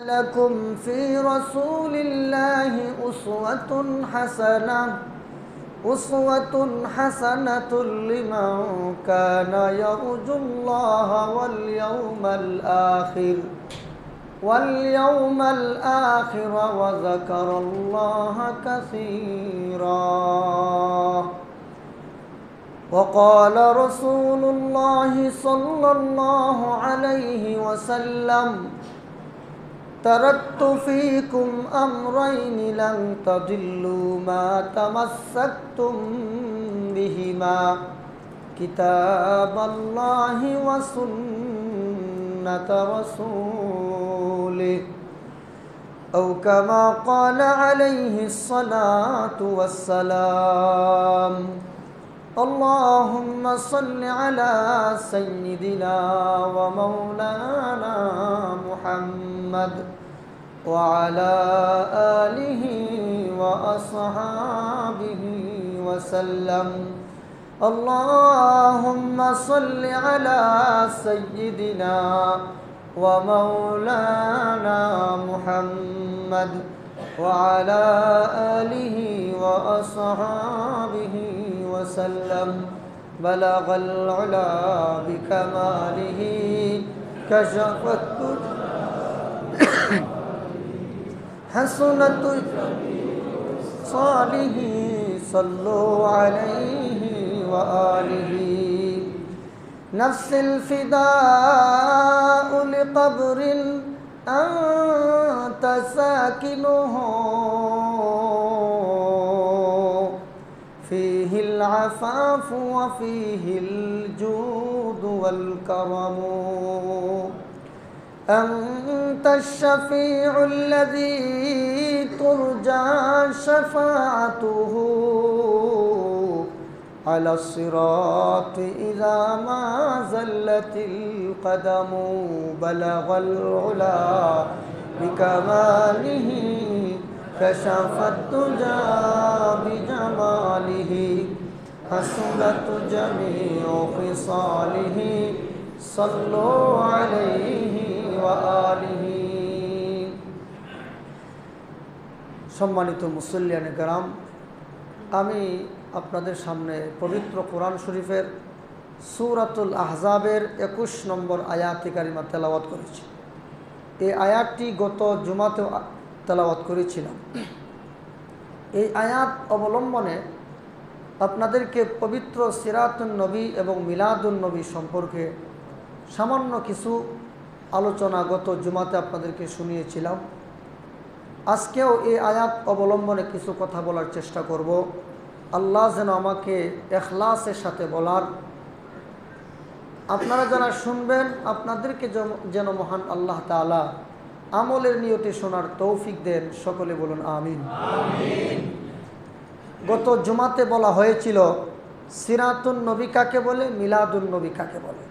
لكم في رسول الله أسوة حسنة لمن كان يرجو الله واليوم الآخر وذكر الله كثيرا. وقال رسول الله صلى الله عليه وسلم: تركت فيكم أمرين لن تضلوا ما تمسكتم بهما كتاب الله وسنة رسوله، أو كما قال عليه الصلاة والسلام. اللهم صل على سيدنا ومولانا محمد وعلى آله وأصحابه وسلم. اللهم صل على سيدنا ومولانا محمد وعلى آله وأصحابه وسلم. بلغ العلا بكماله كشف حسنة صالح صلوا عليه وآله. نفس الفداء لقبر أنت ساكنه فيه العفاف وفيه الجود والكرم. أنت الشفيع الذي ترجى شفاعته على الصراط إذا ما زلت القدم. بلغ العلا بكماله كشف الدجى بجماله حسنت جميع خصاله صلوا عليه وآله. সম্মানিত মুসল্লিয়ানে কেরাম, আমি আপনাদের সামনে পবিত্র কোরআন শরীফের সূরাতুল আহজাবের 21 নম্বর আয়াতে কারিমা তেলাওয়াত করেছি। এই আয়াতটি গত জুমাতেও তেলাওয়াত করেছিলাম। এই আয়াত অবলম্বনে আপনাদেরকে পবিত্র সিরাতুন নবী এবং মিলাদুন নবী সম্পর্কে সামান্য কিছু আলোচনা গত জুমাতে আপনাদেরকে শুনিয়েছিলাম। আজকেও এই আয়াত অবলম্বনে কিছু কথা বলার চেষ্টা করব। আল্লাহ যেন আমাকে ইখলাসের সাথে বলার, আপনারা যারা শুনবেন আপনাদেরকে যেন মহান আল্লাহ তাআলা আমলের নিয়তে শোনার তৌফিক দেন। সকলে বলুন আমিন। গত জুমাতে বলা হয়েছিল সিরাতুন নবী কাকে বলে, মিলাদুন নবী কাকে বলে।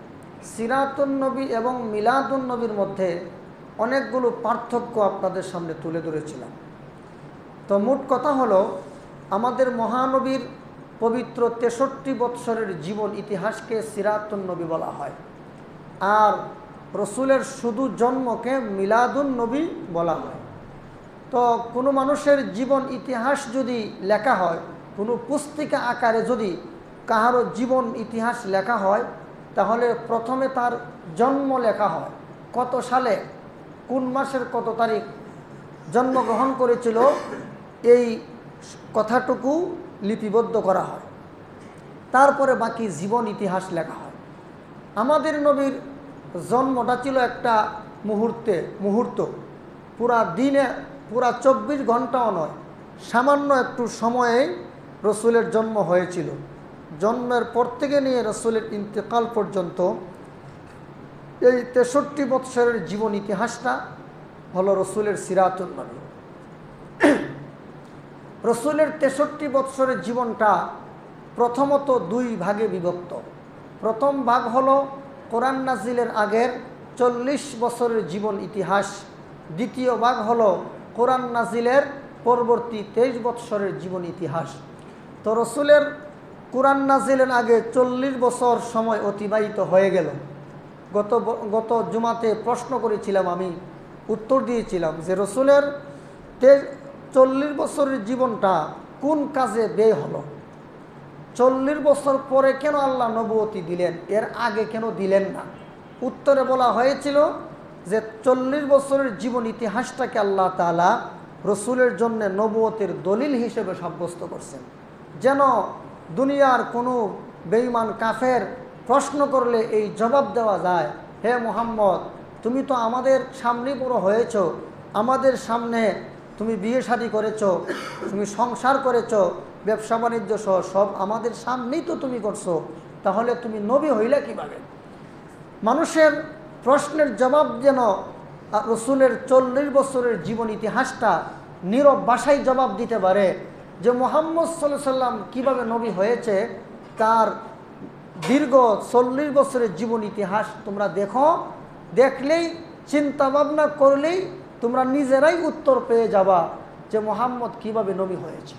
সিরাতুন নবী এবং মিলাদুন নবীর মধ্যে অনেকগুলো পার্থক্য আপনাদের সামনে তুলে ধরেছিলাম। তো মোট কথা হলো, আমাদের মহানবীর পবিত্র 63 বৎসরের জীবন ইতিহাসকে সিরাতুন নবী বলা হয়, আর রসুলের শুধু জন্মকে মিলাদুন নবী বলা হয়। তো কোনো মানুষের জীবন ইতিহাস যদি লেখা হয়, কোনো পুস্তিকা আকারে যদি কাহারও জীবন ইতিহাস লেখা হয়, তাহলে প্রথমে তার জন্ম লেখা হয়, কত সালে কোন মাসের কত তারিখ জন্মগ্রহণ করেছিল, এই কথাটুকু লিপিবদ্ধ করা হয়। তারপরে বাকি জীবন ইতিহাস লেখা হয়। আমাদের নবীর জন্মটা ছিল একটা মুহূর্ত, পুরা দিনে, পুরা 24 ঘন্টাও নয়, সামান্য একটু সময়ে রসুলের জন্ম হয়েছিল। জন্মের পর থেকে নিয়ে রসুলের ইন্তেকাল পর্যন্ত এই 63 বৎসরের জীবন ইতিহাসটা হলো রসুলের সিরাতুন নবী। রসুলের 63 বৎসরের জীবনটা প্রথমত 2 ভাগে বিভক্ত। প্রথম ভাগ হলো কোরআন নাজিলের আগের 40 বছরের জীবন ইতিহাস। দ্বিতীয় ভাগ হলো কোরআন নাজিলের পরবর্তী 23 বৎসরের জীবন ইতিহাস। তো রসুলের কোরআন নাজিলের আগে 40 বছর সময় অতিবাহিত হয়ে গেল। গত জুমাতে প্রশ্ন করেছিলাম আমি উত্তর দিয়েছিলাম যে রসুলের 40 বছরের জীবনটা কোন কাজে ব্যয় হলো, 40 বছর পরে কেন আল্লাহ নবুয়তি দিলেন, এর আগে কেন দিলেন না? উত্তরে বলা হয়েছিল যে 40 বছরের জীবন ইতিহাসটাকে আল্লাহ তাআলা রসুলের জন্য নবুয়তির দলিল হিসেবে সাব্যস্ত করছেন, যেন দুনিয়ার কোনো বেঈমান কাফের প্রশ্ন করলে এই জবাব দেওয়া যায়, হে মুহাম্মদ, তুমি তো আমাদের সামনে বড় হয়েছ, আমাদের সামনে তুমি বিয়ে শাদী করেছ, তুমি সংসার করেছ, ব্যবসা বাণিজ্য সহ সব আমাদের সামনেই তো তুমি করছো, তাহলে তুমি নবী হইলে কীভাবে? মানুষের প্রশ্নের জবাব যেন রসুলের 40 বছরের জীবন ইতিহাসটা নীরব ভাষায় জবাব দিতে পারে যে মুহাম্মদ সাল্লাল্লাহু আলাইহি সাল্লাম কীভাবে নবী হয়েছে, তার দীর্ঘ 40 বছরের জীবন ইতিহাস তোমরা দেখো, দেখলেই চিন্তা ভাবনা করলেই তোমরা নিজেরাই উত্তর পেয়ে যাবা যে মুহাম্মদ কীভাবে নবী হয়েছে।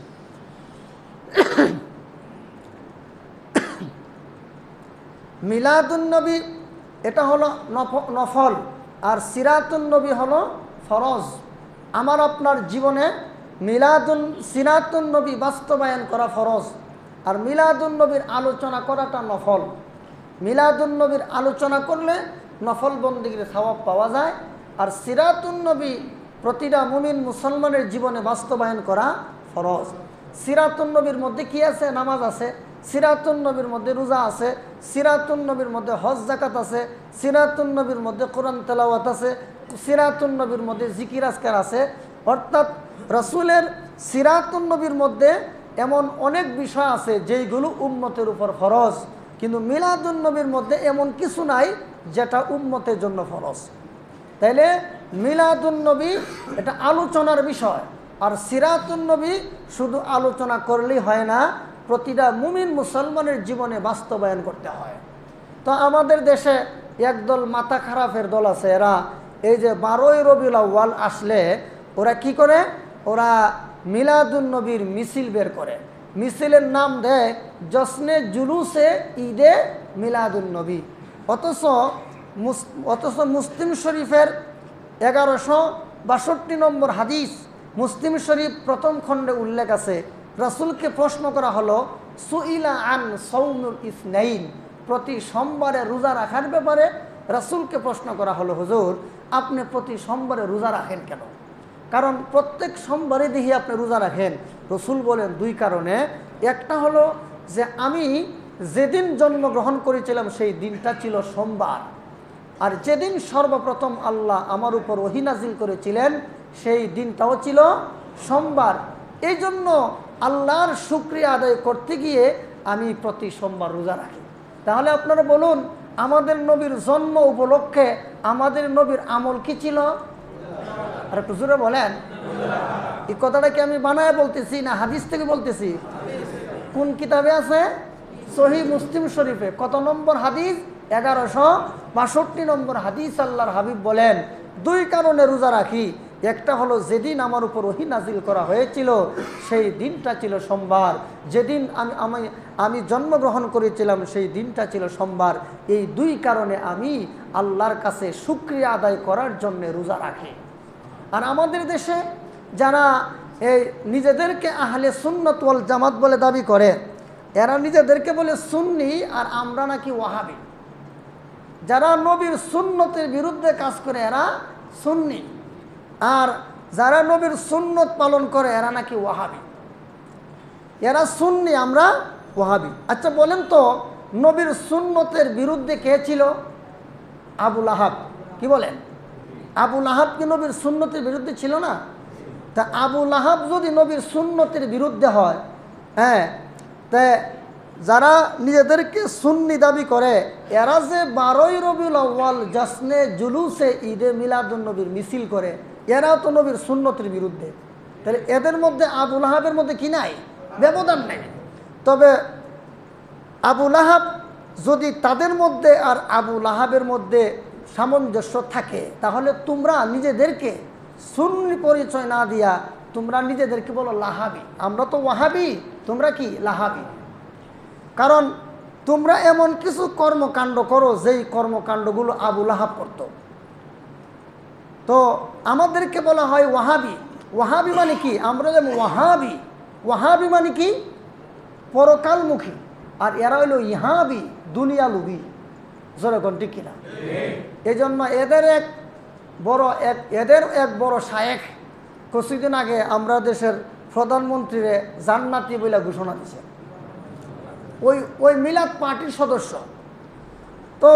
মিলাদুন নবী এটা হলো নফল, আর সিরাতুন নবী হলো ফরজ। আমার আপনার জীবনে সিরাতুন নবী বাস্তবায়ন করা ফরজ, আর মিলাদুন নবীর আলোচনা করাটা নফল। মিলাদুন নবীর আলোচনা করলে নফল বন্দেগীর সওয়াব পাওয়া যায়, আর সিরাতুন নবী প্রতিটা মুমিন মুসলমানের জীবনে বাস্তবায়ন করা ফরজ। সিরাতুন নবীর মধ্যে কি আছে? নামাজ আছে, সিরাতুন নবীর মধ্যে রোজা আছে, সিরাতুন নবীর মধ্যে হজ জাকাত আছে, সিরাতুন নবীর মধ্যে কোরআন তেলাওয়াত আছে, সিরাতুন নবীর মধ্যে জিকির আজকার আছে। অর্থাৎ রাসূলের সিরাতুন নবীর মধ্যে এমন অনেক বিষয় আছে যেইগুলো উম্মতের উপর ফরজ, কিন্তু মিলাদুন নবীর মধ্যে এমন কিছু নাই যেটা উম্মতের জন্য ফরজ। তাইলে মিলাদুন নবী এটা আলোচনার বিষয়, আর সিরাতুন নবী শুধু আলোচনা করলেই হয় না, প্রতিটা মুমিন মুসলমানের জীবনে বাস্তবায়ন করতে হয়। তো আমাদের দেশে একদল মাথা খারাপের দল আছে, এরা এই যে 12ই রবিউল আউয়াল আসলে ওরা কি করে? ওরা মিলাদুন নবীর মিছিল বের করে, মিছিলের নাম দেয় জশ্নে জুলুসে ঈদে মিলাদুন নবী। অথচ মুসলিম শরীফের 1162 নম্বর হাদিস, মুসলিম শরীফ প্রথম খণ্ডে উল্লেখ আছে, রাসূলকে প্রশ্ন করা হলো সুইলা আন সাওমুল ইসনাইন, প্রতি সোমবারে রোজা রাখার ব্যাপারে রাসূলকে প্রশ্ন করা হলো, হুজুর আপনি প্রতি সোমবারে রোজা রাখেন কেন? কারণ প্রত্যেক সোমবারে দেখি আপনি রোজা রাখেন। রাসূল বলেন 2 কারণে। একটা হলো যে আমি যেদিন জন্মগ্রহণ করেছিলাম সেই দিনটা ছিল সোমবার, আর যেদিন সর্বপ্রথম আল্লাহ আমার উপর ওহী নাজিল করেছিলেন সেই দিনটাও ছিল সোমবার। এই জন্য আল্লাহর শুকরিয়া আদায় করতে গিয়ে আমি প্রতি সোমবার রোজা রাখি। তাহলে আপনারা বলুন, আমাদের নবীর জন্ম উপলক্ষে আমাদের নবীর আমল কি ছিল? আর একটু জোরে বলেন। এই কথাটা কি আমি বানায় বলতেছি না হাদিস থেকে বলতেছি? কোন কিতাবে আছে? সহিহ মুসলিম শরীফে। কত নম্বর হাদিস? 1162 নম্বর হাদিস। আল্লাহর হাবিব বলেন 2 কারণে রোজা রাখি। একটা হলো যেদিন আমার উপর ওহী নাজিল করা হয়েছিল সেই দিনটা ছিল সোমবার, যেদিন আমি জন্মগ্রহণ করেছিলাম সেই দিনটা ছিল সোমবার। এই 2 কারণে আমি আল্লাহর কাছে শুকরিয়া আদায় করার জন্য রোজা রাখি। আর আমাদের দেশে যারা এই নিজেদেরকে আহলে সুন্নাত ওয়াল জামাত বলে দাবি করে, এরা নিজেদেরকে বলে সুন্নি, আর আমরা নাকি ওয়াহাবি। যারা নবীর সুন্নতের বিরুদ্ধে কাজ করে এরা সুন্নি, আর যারা নবীর সুন্নত পালন করে এরা নাকি ওয়াহাবি। এরা সুন্নি, আমরা ওয়াহাবি। আচ্ছা বলেন তো, নবীর সুন্নতের বিরুদ্ধে কে ছিল? আবু লাহাব। কি বলেন? আবু লাহাব কি নবীর সুন্নতের বিরুদ্ধে ছিল না? তা আবু লাহাব যদি নবীর সুন্নতের বিরুদ্ধে হয়, হ্যাঁ, তা যারা নিজেদেরকে সুন্নি দাবি করে এরা যে 12ই রবিউল আউয়াল জশ্নে জুলুসে ঈদে মিলাদুন নবীর মিছিল করে, এরাও তো নবীর সুন্নতের বিরুদ্ধে। তাহলে এদের মধ্যে আবু লাহাবের মধ্যে কি নাই? ব্যবধান নেই। তবে আবু লাহাব যদি তাদের মধ্যে আর আবু লাহাবের মধ্যে সামঞ্জস্য থাকে, তাহলে তোমরা নিজেদেরকে সুন্নি পরিচয় না দিয়া তোমরা নিজেদেরকে বলো লাহাবি। আমরা তো ওয়াহাবি, তোমরা কি লাহাবি। কারণ তোমরা এমন কিছু কর্মকাণ্ড করো যেই কর্মকাণ্ডগুলো আবু লাহাব করত। তো আমাদেরকে বলা হয় ওয়াহাবি। ওয়াহাবি মানে কি? আমরা যেমন ওয়াহাবি, ওয়াহাবি মানে কি? পরকালমুখী। আর এরা হইল ইহাবি, দুনিয়ালুবি। যেরকম ঠিক কিনা? এই জন্য এদের এক বড় শায়েখ কিছুদিন আগে আমরা দেশের প্রধানমন্ত্রীরে জান্নাতি বলে ঘোষণা দিছে, ওই মিলাদ পার্টির সদস্য। তো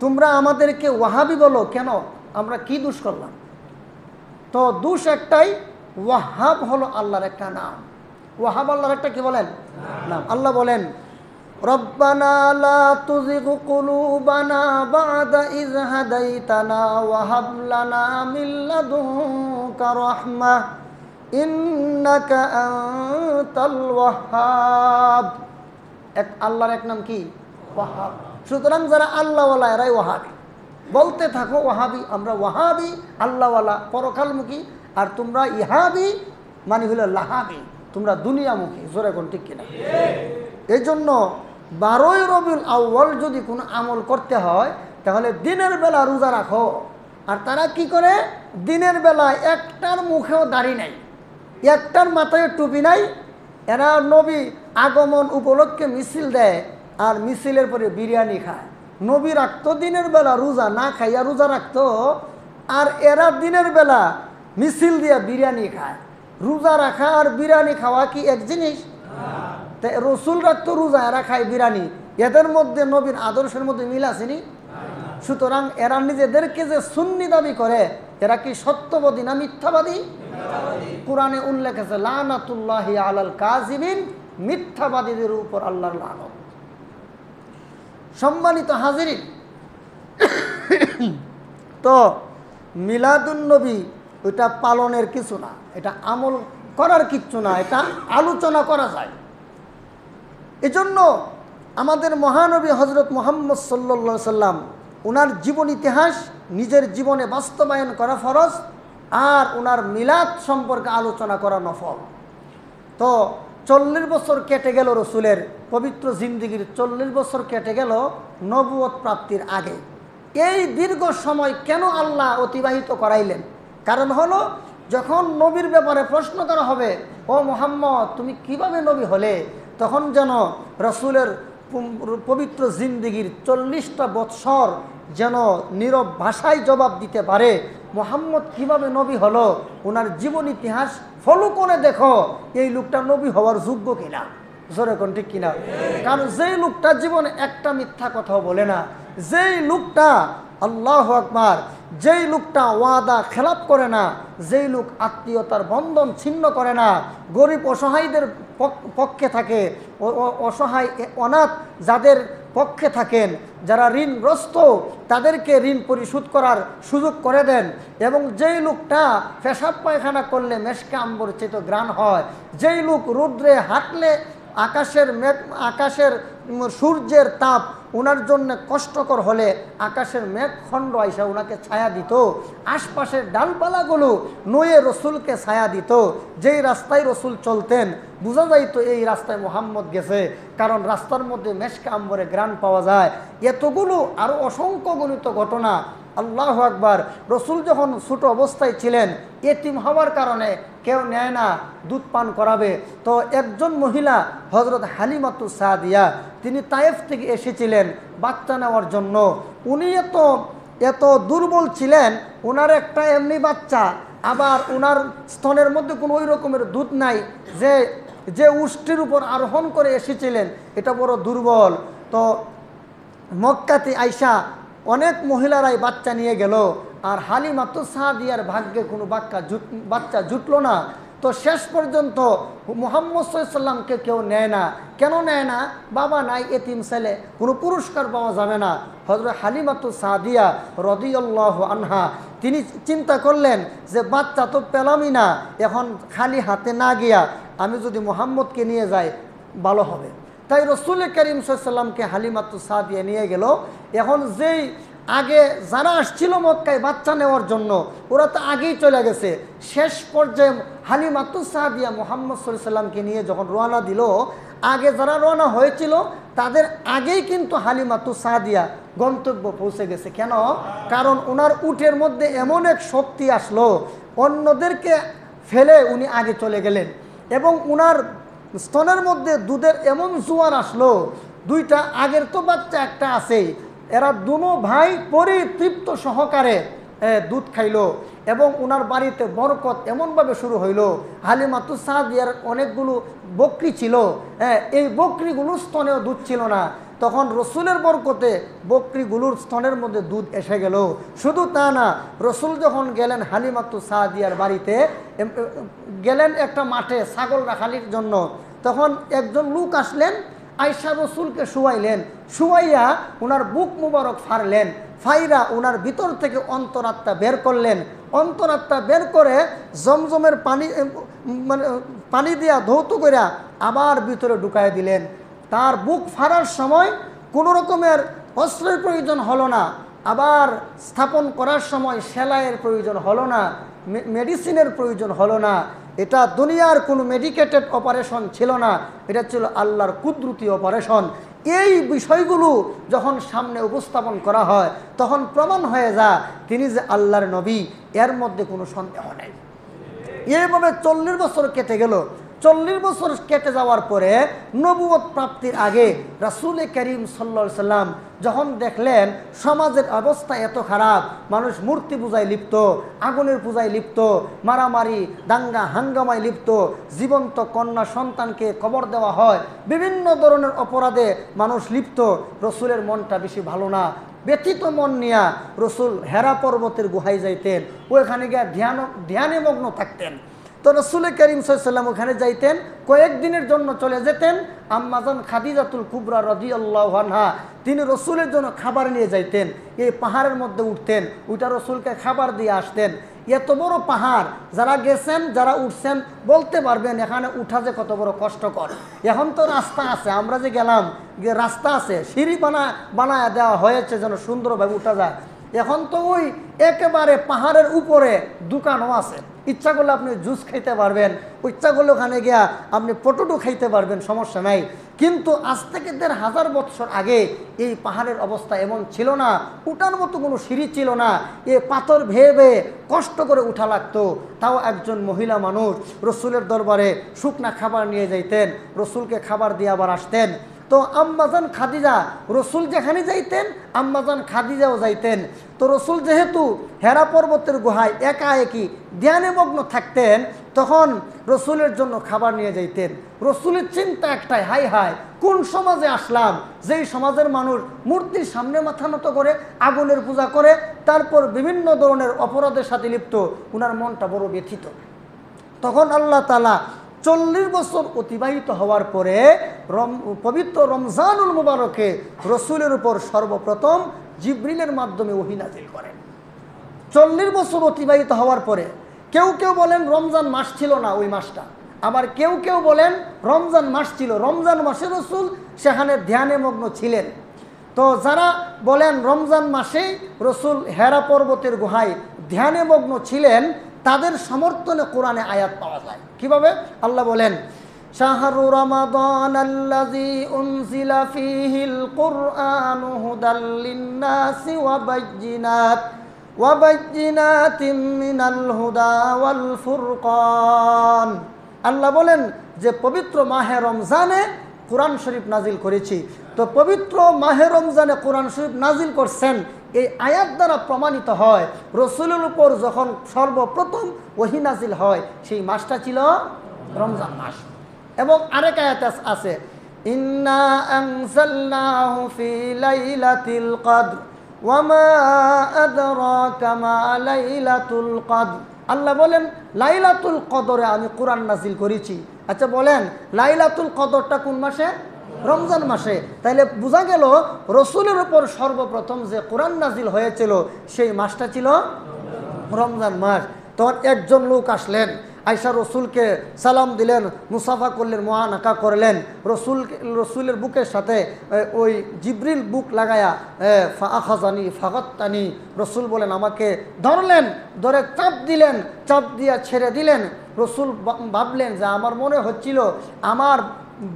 তোমরা আমাদেরকে ওয়াহাবি বলো কেন? আমরা কি দোষ করলাম? তো দোষ একটাই, ওয়াহাব হলো আল্লাহর একটা নাম। ওয়াহাব আল্লাহর একটা কি বলেন? নাম। আল্লাহ বলেন রব্বানা লা তুযিগ কুলুবানা বা'দা ইয হাদাইতানা ওয়া হাব লানা মিন লাদুনকা রাহমাহ ইন্নাকা আনতাল ওয়াহ্হাব। এক আল্লাহর এক নাম কি? ওয়াহাব। সুতরাং যারা আল্লাহওয়ালা এরাই ওয়াহাবি। বলতে থাকো ওয়াহাবি, আমরা ওয়াহাবি, আল্লাহওয়ালা, পরকালমুখী। আর তোমরা ইহাবি মানে হলো লাহাবি, তোমরা দুনিয়ামুখী। জোরে কোন ঠিক কিনা? এই জন্য 12ই রবিউল আউয়াল যদি কোনো আমল করতে হয় তাহলে দিনের বেলা রোজা রাখো। আর তারা কি করে? দিনের বেলা একটার মুখেও দাড়ি নাই, একটার মাথায় টুপি নাই। এরা নবী আগমন উপলক্ষে মিছিল দেয়, আর মিছিলের পরে বিরিয়ানি খায়। নবী রাখতো দিনের বেলা রোজা, না খাইয়া রোজা রাখতো। আর এরা দিনের বেলা মিছিল দিয়ে বিরিয়ানি খায়। রোজা রাখা আর বিরিয়ানি খাওয়া কি এক জিনিস? রসুল রাখতো রোজা, এরা খায় বিরিয়ানি। এদের মধ্যে নবীর আদর্শের মধ্যে মিল আসেনি। সুতরাং এরা নিজেদেরকে যে সুন্নি দাবি করে, এরা কি সত্যবাদী না মিথ্যাবাদী? কোরআনে উল্লেখ আছে লানাতুল্লাহি আলাল কাযিবিন, মিথ্যাবাদীদের উপর আল্লাহর লানত। সম্মানিত হাজিরিন, তো মিলাদুন নবী ওইটা পালনের কিছু না, এটা আমল করার কিচ্ছু না, এটা আলোচনা করা যায়। এজন্য আমাদের মহানবী হজরত মুহাম্মদ সাল্লাল্লাহু আলাইহি সাল্লাম ওনার জীবন ইতিহাস নিজের জীবনে বাস্তবায়ন করা ফরজ, আর ওনার মিলাদ সম্পর্কে আলোচনা করা নফল। তো 40 বছর কেটে গেল রসুলের পবিত্র জিন্দিগির, 40 বছর কেটে গেল নবুয়ত প্রাপ্তির আগে। এই দীর্ঘ সময় কেন আল্লাহ অতিবাহিত করাইলেন? কারণ হলো যখন নবীর ব্যাপারে প্রশ্ন করা হবে, ও মুহাম্মদ তুমি কিভাবে নবী হলে, তখন যেন রসুলের পবিত্র জিন্দিগির 40টা বৎসর যেন নীরব ভাষায় জবাব দিতে পারে। মুহাম্মদ কিভাবে নবী হলো, ওনার জীবন ইতিহাস ফলো করে দেখো এই লোকটা নবী হওয়ার যোগ্য কিনা। জোরে কোন ঠিক কিনা? কারণ যেই লোকটা জীবনে একটা মিথ্যা কথাও বলে না, যেই লোকটা আল্লাহু আকবার, যেই লোকটা ওয়াদা খেলাপ করে না, যেই লোক আত্মীয়তার বন্ধন ছিন্ন করে না, গরিব অসহায়দের পক্ষে থাকে, অসহায় অনাথ যাদের পক্ষে থাকেন, যারা ঋণগ্রস্ত তাদেরকে ঋণ পরিশোধ করার সুযোগ করে দেন, এবং যেই লোকটা পেশাব পায়খানা করলে মেশকে আম্বর চেয়ে গ্রাণ হয়, যেই লোক রৌদ্রে হাঁটলে আকাশের সূর্যের তাপ ওনার জন্য কষ্টকর হলে আকাশের মেঘখণ্ড আইসা ওনাকে ছায়া দিত, আশপাশের ডালপালাগুলো নয়ে রসুলকে ছায়া দিত। যেই রাস্তায় রসুল চলতেন বোঝা যাইতো এই রাস্তায় মুহাম্মদ গেছে, কারণ রাস্তার মধ্যে মেশকে আম্বরে গ্রাণ পাওয়া যায়। এতগুলো আরও অসংখ্য গণিত ঘটনা। আল্লাহু আকবার। রসুল যখন ছোট অবস্থায় ছিলেন, এতিম হওয়ার কারণে কেউ নেয় না দুধ পান করাবে, তো একজন মহিলা হজরত হালিমাতুস সাদিয়া, তিনি তায়েফ থেকে এসেছিলেন বাচ্চা নেওয়ার জন্য। উনি এত দুর্বল ছিলেন, ওনার একটা এমনি বাচ্চা, আবার ওনার স্তনের মধ্যে কোনো ওই রকমের দুধ নাই, যে উষ্টির উপর আরোহণ করে এসেছিলেন এটা বড় দুর্বল। তো মক্কাতে আইসা অনেক মহিলারাই বাচ্চা নিয়ে গেল, আর হালিমাতুস সাদিয়ার ভাগ্যে কোনো বাচ্চা জুটলো না। তো শেষ পর্যন্ত মুহাম্মদ সাল্লাল্লাহু আলাইহি ওয়াসাল্লামকে কেউ নেয় না। কেন নেয় না? বাবা নাই, এতিম ছেলে, কোনো পুরস্কার পাওয়া যাবে না। হযরত হালিমাতুস সাদিয়া রাদিয়াল্লাহু আনহা তিনি চিন্তা করলেন যে বাচ্চা তো পেলামই না, এখন খালি হাতে না গিয়া আমি যদি মুহাম্মদকে নিয়ে যাই ভালো হবে। তাই রসুল করিম সাল্লাল্লাহু আলাইহি ওয়াসাল্লামকে হালিমাতুস সাদিয়া নিয়ে গেল। এখন যেই আগে যারা আসছিল মক্কায় বাচ্চা নেওয়ার জন্য, ওরা তো আগেই চলে গেছে। শেষ পর্যায়ে হালিমাতুস সাদিয়া মুহাম্মদ সাল্লাল্লাহু আলাইহি ওয়াসাল্লামকে নিয়ে যখন রওনা দিল, আগে যারা রওনা হয়েছিল তাদের আগেই কিন্তু হালিমাতু সাদিয়া গন্তব্য পৌঁছে গেছে। কেন? কারণ ওনার উটের মধ্যে এমন এক শক্তি আসলো, অন্যদেরকে ফেলে উনি আগে চলে গেলেন, এবং উনার স্তনের মধ্যে দুধের এমন জোয়ার আসলো, দুইটা আগের তো বাচ্চা একটা আছেই, এরা দুনো ভাই পরিতৃপ্ত সহকারে দুধ খাইলো, এবং উনার বাড়িতে বরকত এমনভাবে শুরু হইল। হালিমাতু সাদিয়ার অনেকগুলো বকরি ছিল, এই বকরিগুলোর স্তনেও দুধ ছিল না, তখন রসুলের বরকতে বকরিগুলোর স্তনের মধ্যে দুধ এসে গেল। শুধু তা না, রসুল যখন গেলেন হালিমাতু সাদিয়ার বাড়িতে, গেলেন একটা মাঠে ছাগল রাখালির জন্য, তখন একজন লোক আসলেন, আয়েশা রসুলকে শুয়াইলেন, শুয়াইয়া ওনার বুক মুবারক ফাড়লেন, ফাইরা ওনার ভিতর থেকে অন্তরাত্মা বের করলেন, অন্তরাত্মা বের করে জমজমের পানি মানে পানি দিয়া ধৌত করে আবার ভিতরে ঢুকায় দিলেন। তার বুক ফাড়ার সময় কোনো রকমের অস্ত্রের প্রয়োজন হলো না, আবার স্থাপন করার সময় সেলাইয়ের প্রয়োজন হলো না, মেডিসিনের প্রয়োজন হলো না। এটা দুনিয়ার কোনো মেডিকেটেড অপারেশন ছিল না, এটা ছিল আল্লাহর কুদরতি অপারেশন। এই বিষয়গুলো যখন সামনে উপস্থাপন করা হয় তখন প্রমাণ হয়ে যায় তিনি যে আল্লাহর নবী, এর মধ্যে কোনো সন্দেহ নেই। এইভাবে 40 বছর কেটে গেল। 40 বছর কেটে যাওয়ার পরে নবুয়ত প্রাপ্তির আগে রাসূল করিম সাল্লাল্লাহু আলাইহি সাল্লাম যখন দেখলেন সমাজের অবস্থা এত খারাপ, মানুষ মূর্তি পূজায় লিপ্ত, আগুনের পূজায় লিপ্ত, মারামারি দাঙ্গা হাঙ্গামায় লিপ্ত, জীবন্ত কন্যা সন্তানকে কবর দেওয়া হয়, বিভিন্ন ধরনের অপরাধে মানুষ লিপ্ত, রসুলের মনটা বেশি ভালো না। ব্যথিত মন নিয়া রসুল হেরা পর্বতের গুহায় যাইতেন, ওইখানে গিয়ে ধ্যানে মগ্ন থাকতেন। তো রসুল করিম সাল্লাল্লাহু আলাইহি সাল্লাম ওখানে যাইতেন, কয়েকদিনের জন্য চলে যেতেন। আম্মাজান খাদিজাতুল কুবরা রাদিয়াল্লাহু আনহা তিনি রসুলের জন্য খাবার নিয়ে যাইতেন, এই পাহাড়ের মধ্যে উঠতেন, ওইটা রসুলকে খাবার দিয়ে আসতেন। এত বড় পাহাড়, যারা গেছেন যারা উঠছেন বলতে পারবেন এখানে উঠা যে কত বড় কষ্টকর। এখন তো রাস্তা আছে, আমরা যে গেলাম রাস্তা আছে, সিঁড়ি বানায় দেওয়া হয়েছে যেন সুন্দরভাবে উঠা যায়। এখন তো ওই একেবারে পাহাড়ের উপরে দোকানও আছে, ইচ্ছা করলে আপনি জুস খাইতে পারবেন, ইচ্ছা করলে ওখানে গিয়া আপনি পটোটো খাইতে পারবেন, সমস্যা নাই। কিন্তু আজ থেকে 1500 বছর আগে এই পাহাড়ের অবস্থা এমন ছিল না, উঠার মতো কোনো সিঁড়ি ছিল না, এ পাথর ভেয়ে ভেয়ে কষ্ট করে উঠা লাগতো। তাও একজন মহিলা মানুষ রসুলের দরবারে শুকনা খাবার নিয়ে যাইতেন, রসুলকে খাবার দিয়ে আবার আসতেন। তো আম্মাজান খাদিজা, রসুল যেখানে যাইতেন আম্মাজান খাদিজাও যাইতেন। তো রসুল যেহেতু হেরা পর্বতের গুহায় একাএকি ধ্যানে মগ্ন থাকতেন, তখন রসুলের জন্য খাবার নিয়ে যাইতেন। রসুলের চিন্তা একটাই, হাই হাই কোন সমাজে আসলাম, যেই সমাজের মানুষ মূর্তির সামনে মাথা নত করে, আগুনের পূজা করে, তারপর বিভিন্ন ধরনের অপরাধের সাথে লিপ্ত। উনার মনটা বড় ব্যথিত। তখন আল্লাহ তাআলা 40 বছর অতিবাহিত হওয়ার পরে পবিত্র রমজানুল মুবারকে রসুলের উপর সর্বপ্রথম জিবরিলের মাধ্যমে ওহী নাযিল করেন। 40 বছর অতিবাহিত হওয়ার পরে কেউ কেউ বলেন রমজান মাস ছিল না ওই মাসটা, আবার কেউ কেউ বলেন রমজান মাস ছিল, রমজান মাসে রসুল সেখানে ধ্যানে মগ্ন ছিলেন। তো যারা বলেন রমজান মাসেই রসুল হেরা পর্বতের গুহায় ধ্যানে মগ্ন ছিলেন, তাদের সমর্থনে কোরআনে আয়াত পাওয়া যায়। কিভাবে? আল্লাহ বলেন, শাহরু রমাদানাল্লাযী উনজিলা ফীহিল কুরআনু হুদাল লিন্নাসি ওয়া বায়্যিনাতিম মিনাল হুদা ওয়াল ফুরকান। আল্লাহ বলেন যে পবিত্র মাহে রমজানে কোরআন শরীফ নাজিল করেছি। তো পবিত্র মাহে রমজানে কোরআন শরীফ নাজিল করছেন, এই আয়াত দ্বারা প্রমাণিত হয় রসুলের উপর যখন সর্বপ্রথম ওহী নাজিল হয় সেই মাসটা ছিল রমজান মাস। এবং আরেক আয়াত আছে, ইন্না আনজালনাহু ফি লাইলাতিল কদর ওয়া মা আদরাকা মা লাইলাতুল কদর। আল্লাহ বলেন লাইলাতুল কদরে আমি কোরআন নাজিল করেছি। আচ্ছা বলেন লাইলাতুল কদরটা কোন মাসে? রমজান মাসে। তাইলে বোঝা গেল রসুলের উপর সর্বপ্রথম যে কোরআন নাজিল হয়েছিল সেই মাসটা ছিল রমজান মাস। তখন একজন লোক আসলেন, আয়েশা রসুলকে সালাম দিলেন, মুসাফা করলেন, মুআনাকা করলেন। রসুলের বুকের সাথে ওই জিবরিল বুক লাগায়া ফাআখাযানি ফাগাত্তানি, রসুল বলেন আমাকে ধরলেন, ধরে চাপ দিলেন, চাপ দিয়া ছেড়ে দিলেন। রসুল ভাবলেন যে আমার মনে হচ্ছিল আমার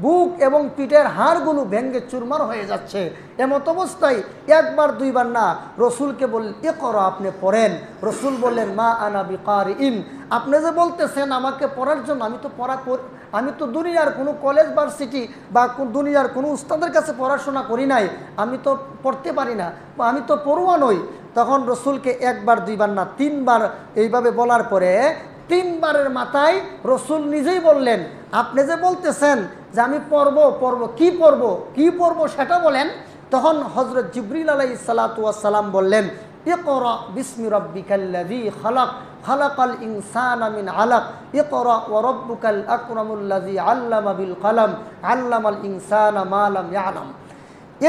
বুক এবং পিঠের হাড়গুলো ভেঙ্গে চুরমার হয়ে যাচ্ছে। এমত অবস্থায় একবার দুইবার না, রসুলকে বললেন ইকরা, আপনি পড়েন। রসুল বললেন মা আনা বিকারিইন, আপনি যে বলতেছেন আমাকে পড়ার জন্য, আমি তো দুনিয়ার কোনো কলেজ ভার্সিটি বা দুনিয়ার কোনো উস্তাদের কাছে পড়াশোনা করি নাই, আমি তো পড়তে পারি না, আমি তো পড়ুয়া নই। তখন রসুলকে একবার দুইবার না 3 বার এইভাবে বলার পরে 3 বারের মাথায় রসুল নিজেই বললেন আপনি যে বলতেছেন যে আমি পড়ব কি পড়ব সেটা বলেন। তখন হযরত জিবরিল আলাইহিস সালাতু ওয়াস সালাম বললেন ইকরা বিসমি রাব্বিকাল্লাযী খালাক খালাকাল ইনসানা মিন আলাক ইকরা ওয়া রাব্বুকাল আকরামুল্লাযী আল্লামা বিল কলম আল্লামাল ইনসানা মা লাম ইয়ালাম।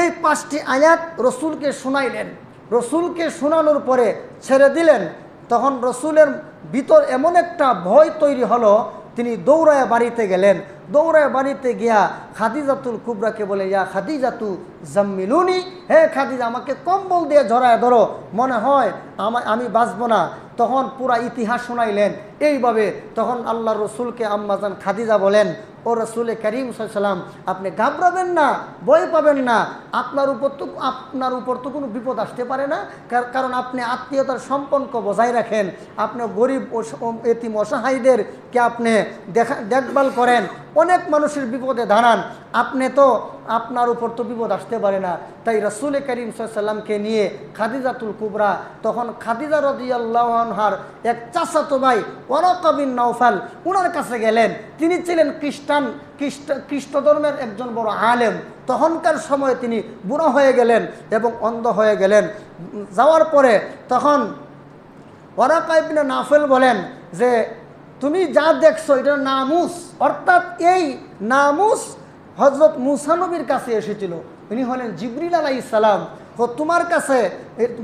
এই 5টি আয়াত রসুলকে শোনাইলেন। রসুলকে শোনানোর পরে ছেড়ে দিলেন। তখন রসুলের ভিতর এমন একটা ভয় তৈরি হলো, তিনি দৌড়ায় বাড়িতে গেলেন। দৌড়ায় বাড়িতে গিয়া খাদিজাতুল কুবরাকে বলে ইয়া খাদিজাতু জাম্মিলুনি, হে খাদিজা আমাকে কম্বল দিয়ে ঝরায় ধরো, মনে হয় আমি বাঁচব না। তখন পুরা ইতিহাস শোনাইলেন এইভাবে। তখন আল্লাহ রসুলকে আম্মাজান খাদিজা বলেন ও রসুল করিম সাল্লাল্লাহু আলাইহি ওয়াসাল্লাম আপনি ঘাবড়াবেন না, ভয় পাবেন না, আপনার উপর তো কোনো বিপদ আসতে পারে না, কারণ আপনি আত্মীয়তার সম্পর্ক বজায় রাখেন, আপনি গরিব এতিম অসহায়দেরকে আপনি দেখভাল করেন, অনেক মানুষের বিপদে দাঁড়ান, আপনার উপর তো বিপদ আসতে পারে না। তাই রসুল করিম সাল্লাল্লাহু আলাইহি ওয়াসাল্লামকে নিয়ে খাদিজাতুল কুবরা, তখন খাদিজা রাদিয়াল্লাহু আনহার এক চাচাতো ভাই ওয়ারাকা বিন নওফাল ওনার কাছে গেলেন। তিনি ছিলেন খ্রিস্ট ধর্মের একজন বড় আলেম। তখনকার সময়ে তিনি বুড়ো হয়ে গেলেন এবং অন্ধ হয়ে গেলেন। যাওয়ার পরে তখন ওয়ারাকা ইবনে নওফাল বলেন যে তুমি যা দেখছো এটা নামুস, অর্থাৎ এই নামুস হযরত মুসা নবীর কাছে এসেছিল। ইনি হলেন জিবরিল আলাইহিস সালাম। তোমার কাছে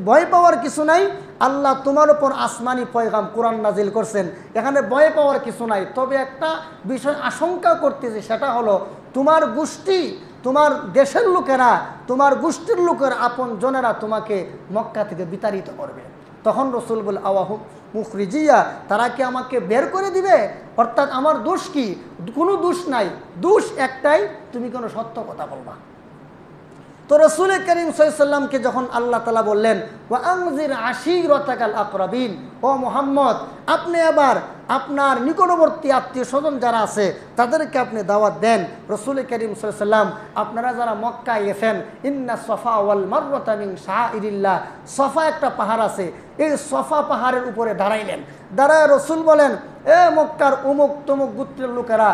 ভয় পাওয়ার কিছু নাই, আল্লাহ তোমার উপর আসমানি পয়গাম কোরআন নাজিল করছেন, এখানে ভয় পাওয়ার কিছু নাই। তবে একটা বিষয় আশঙ্কা করতেছি, সেটা হলো তোমার গোষ্ঠী, তোমার দেশের লোকেরা, তোমার গোষ্ঠীর লোকের আপন জনেরা তোমাকে মক্কা থেকে বিতাড়িত করবে। তখন রসুল বলে আওয়াহু মুখরিজিয়া, তারা কি আমাকে বের করে দিবে? অর্থাৎ আমার দোষ কি? কোনো দোষ নাই, দোষ একটাই, তুমি কোনো সত্য কথা বলবা। তো রসুল করিম সাল্লাল্লাহু আলাইহি ওয়াসাল্লামকে যখন আল্লাহ তাআলা বললেন ওয়া আনজির আশীরাতাকাল আকরাবিন, ও মুহাম্মদ আপনি আবার আপনার নিকটবর্তী আত্মীয় স্বজন যারা আছে তাদেরকে আপনি দাওয়াত দেন। রসুল করিম সাল্লাল্লাহু আলাইহি ওয়াসাল্লাম আপনারা যারা মক্কায় গেছেন, ইন্না সফা ওয়াল মারওয়াতা মিন শাআইরিল্লাহ, সফা একটা পাহাড় আছে, এই সফা পাহাড়ের উপরে দাঁড়াইলেন। দাঁড়ায় রসুল বলেন এ মক্কার অমুক তমুক গোত্রের লোকেরা,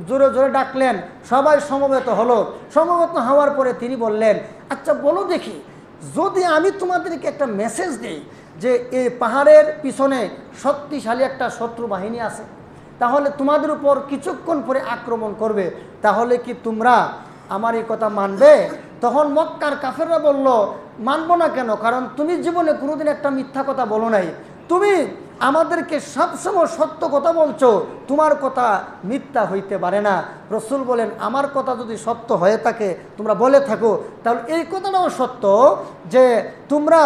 জোরে জোরে ডাকলেন, সবাই সমবেত হলো। সমবেত হওয়ার পরে তিনি বললেন আচ্ছা বলো দেখি, যদি আমি তোমাদেরকে একটা মেসেজ দিই যে এই পাহাড়ের পিছনে শক্তিশালী একটা শত্রু বাহিনী আছে, তাহলে তোমাদের উপর কিছুক্ষণ পরে আক্রমণ করবে, তাহলে কি তোমরা আমার এই কথা মানবে? তখন মক্কার কাফেররা বলল মানবো না কেন, কারণ তুমি জীবনে কোনোদিন একটা মিথ্যা কথা বলো নাই, তুমি আমাদেরকে সবসময় সত্য কথা বলছো, তোমার কথা মিথ্যা হইতে পারে না। রসুল বলেন আমার কথা যদি সত্য হয়ে থাকে, তোমরা বলে থাকো, তাহলে এই কথাটাও সত্য যে তোমরা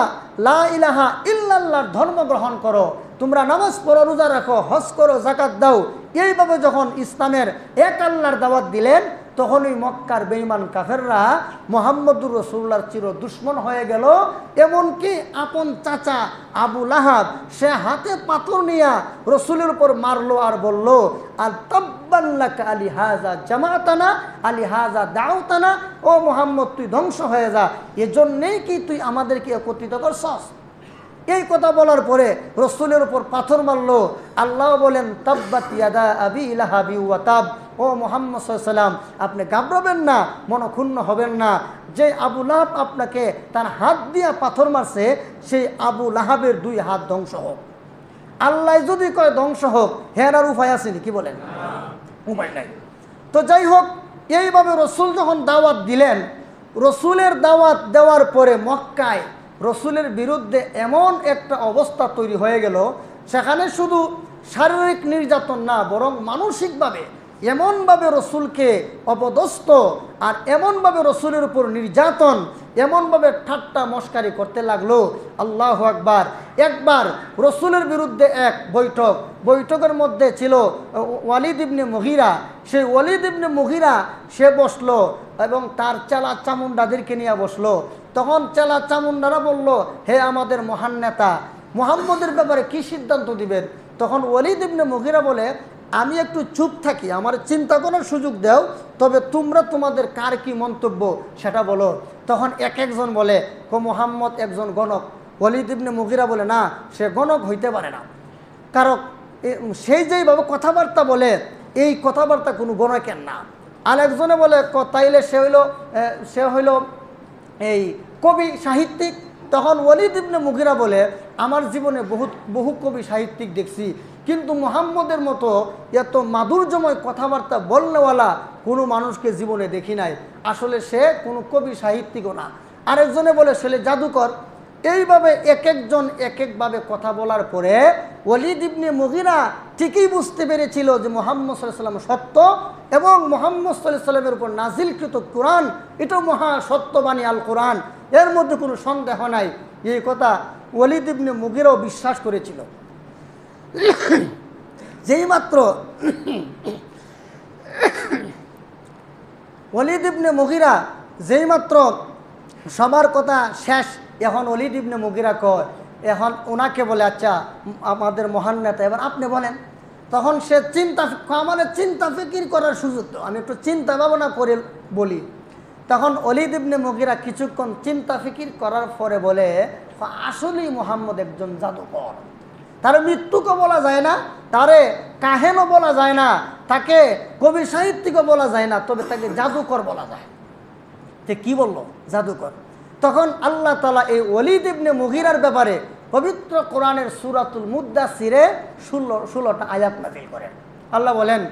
লা ইলাহা ইল্লাল্লাহর ধর্ম গ্রহণ করো, তোমরা নামাজ পড়ো, রোজা রাখো, হজ করো, যাকাত দাও। এইভাবে যখন ইসলামের এক আল্লাহর দাওয়াত দিলেন, তখনই মক্কার বেঈমান কাফেররা মুহাম্মদুর রাসূলুল্লাহর চির দুশমন হয়ে গেল। এমনকি আপন চাচা আবু লাহাব, সে হাতে পাথর নিয়ে রসুলের উপর মারলো আর বলল আর তাব্বাল্লাকা আলি হাজা জামাতানা আলি হাজা দাওতানা, ও মুহাম্মদ তুই ধ্বংস হয়ে যা, এজন্যই কি তুই আমাদেরকে একত্রিত করছস? এই কথা বলার পরে রসুলের উপর পাথর মারলো। আল্লাহ বলেন তাব্বাত ইয়াদা আবি লাহাবি ওয়া তাব, ও মুহাম্মদ সাল্লাল্লাহু আলাইহি ওয়াসাল্লাম আপনি ঘাবড়াবেন না, মনক্ষুণ্ণ হবেন না। যে আবু লাহাব আপনাকে তার হাত দিয়া পাথর মারছে, সেই আবু লাহাবের 2 হাত ধ্বংস হোক। আল্লাহ যদি কয় ধ্বংস হোক, হের আর উপায় আসেনি, কি বলেন? উপায় নাই। তো যাই হোক, এইভাবে রসুল যখন দাওয়াত দিলেন, রসুলের দাওয়াত দেওয়ার পরে মক্কায় রসুলের বিরুদ্ধে এমন একটা অবস্থা তৈরি হয়ে গেল, সেখানে শুধু শারীরিক নির্যাতন না, বরং মানসিকভাবে এমনভাবে রসুলকে অপদস্থ আর এমনভাবে রসুলের উপর নির্যাতন, এমনভাবে ঠাট্টা মস্কারি করতে লাগলো। আল্লাহু আকবার। একবার রসুলের বিরুদ্ধে এক বৈঠকের মধ্যে ছিল ওয়ালিদ ইবনে মুগিরা। সেই ওয়ালিদ ইবনে মুগিরা সে বসলো এবং তার চেলা চামুন্ডাদেরকে নিয়ে বসলো। তখন চেলা চামুন্ডারা বলল, হে আমাদের মহান নেতা, মুহাম্মদের ব্যাপারে কি সিদ্ধান্ত দিবেন? তখন ওয়ালিদ ইবনে মুগিরা বলে, আমি একটু চুপ থাকি, আমার চিন্তা করার সুযোগ দাও, তবে তোমরা তোমাদের কার কি মন্তব্য সেটা বলো। তখন এক একজন বলে, মুহাম্মদ একজন গণক। ওয়ালিদ ইবনে মুগিরা বলে, না, সে গণক হইতে পারে না, কারণ সেই যেইভাবে কথাবার্তা বলে এই কথাবার্তা কোনো গণকের না। আরেকজনে বলে, তাইলে সে হইল এই কবি সাহিত্যিক। তখন ওয়ালিদ ইবনে মুগিরা বলে, আমার জীবনে বহু কবি সাহিত্যিক দেখছি, কিন্তু মুহাম্মদের মতো এত মাধুর্যময় কথাবার্তা বলনেওয়ালা কোনো মানুষকে জীবনে দেখি নাই। আসলে সে কোনো কবি সাহিত্যিকও না। আরেকজনে বলে সে জাদুকর। এইভাবে এক একজন এক একভাবে কথা বলার পরে ওয়ালিদ ইবনে মুগিরা ঠিকই বুঝতে পেরেছিল যে মুহাম্মদ সাল্লাল্লাহু আলাইহি ওয়াসাল্লাম সত্য এবং মুহাম্মদ সাল্লাল্লাহু আলাইহি ওয়াসাল্লামের উপর নাজিলকৃত কোরআন এটা মহা সত্যবাণী আল কোরআন, এর মধ্যে কোনো সন্দেহ নাই। এই কথা ওয়ালিদ ইবনে মুগিরাও বিশ্বাস করেছিল। যেইমাত্র ওয়ালিদ ইবনে মুগিরা যেইমাত্র সবার কথা শেষ, এখন ওয়ালিদ ইবনে মুগিরা কয়, এখন ওনাকে বলে, আচ্ছা আমাদের মহান নেতা এবার আপনি বলেন। তখন সে চিন্তা ফিকির করার সুযোগ তো, আমি একটু চিন্তা ভাবনা করে বলি। তখন ওয়ালিদ ইবনে মুগিরা কিছুক্ষণ চিন্তা ফিকির করার পরে বলে, আসলেই মুহাম্মদ একজন জাদুকর। তার মৃত্যুকে বলা যায় না, তারে কাহেনও বলা যায় না, তাকে কবি সাহিত্যিকও বলা যায় না, তবে তাকে জাদুকর বলা যায়। তে কি বলল? জাদুকর। তখন আল্লাহ তাআলা এই ওয়ালিদ ইবনে মুগিরার ব্যাপারে পবিত্র কোরআনের সূরাতুল মুদ্দাসিরে 16টা আয়াত নাযিল করেন। আল্লাহ বলেন,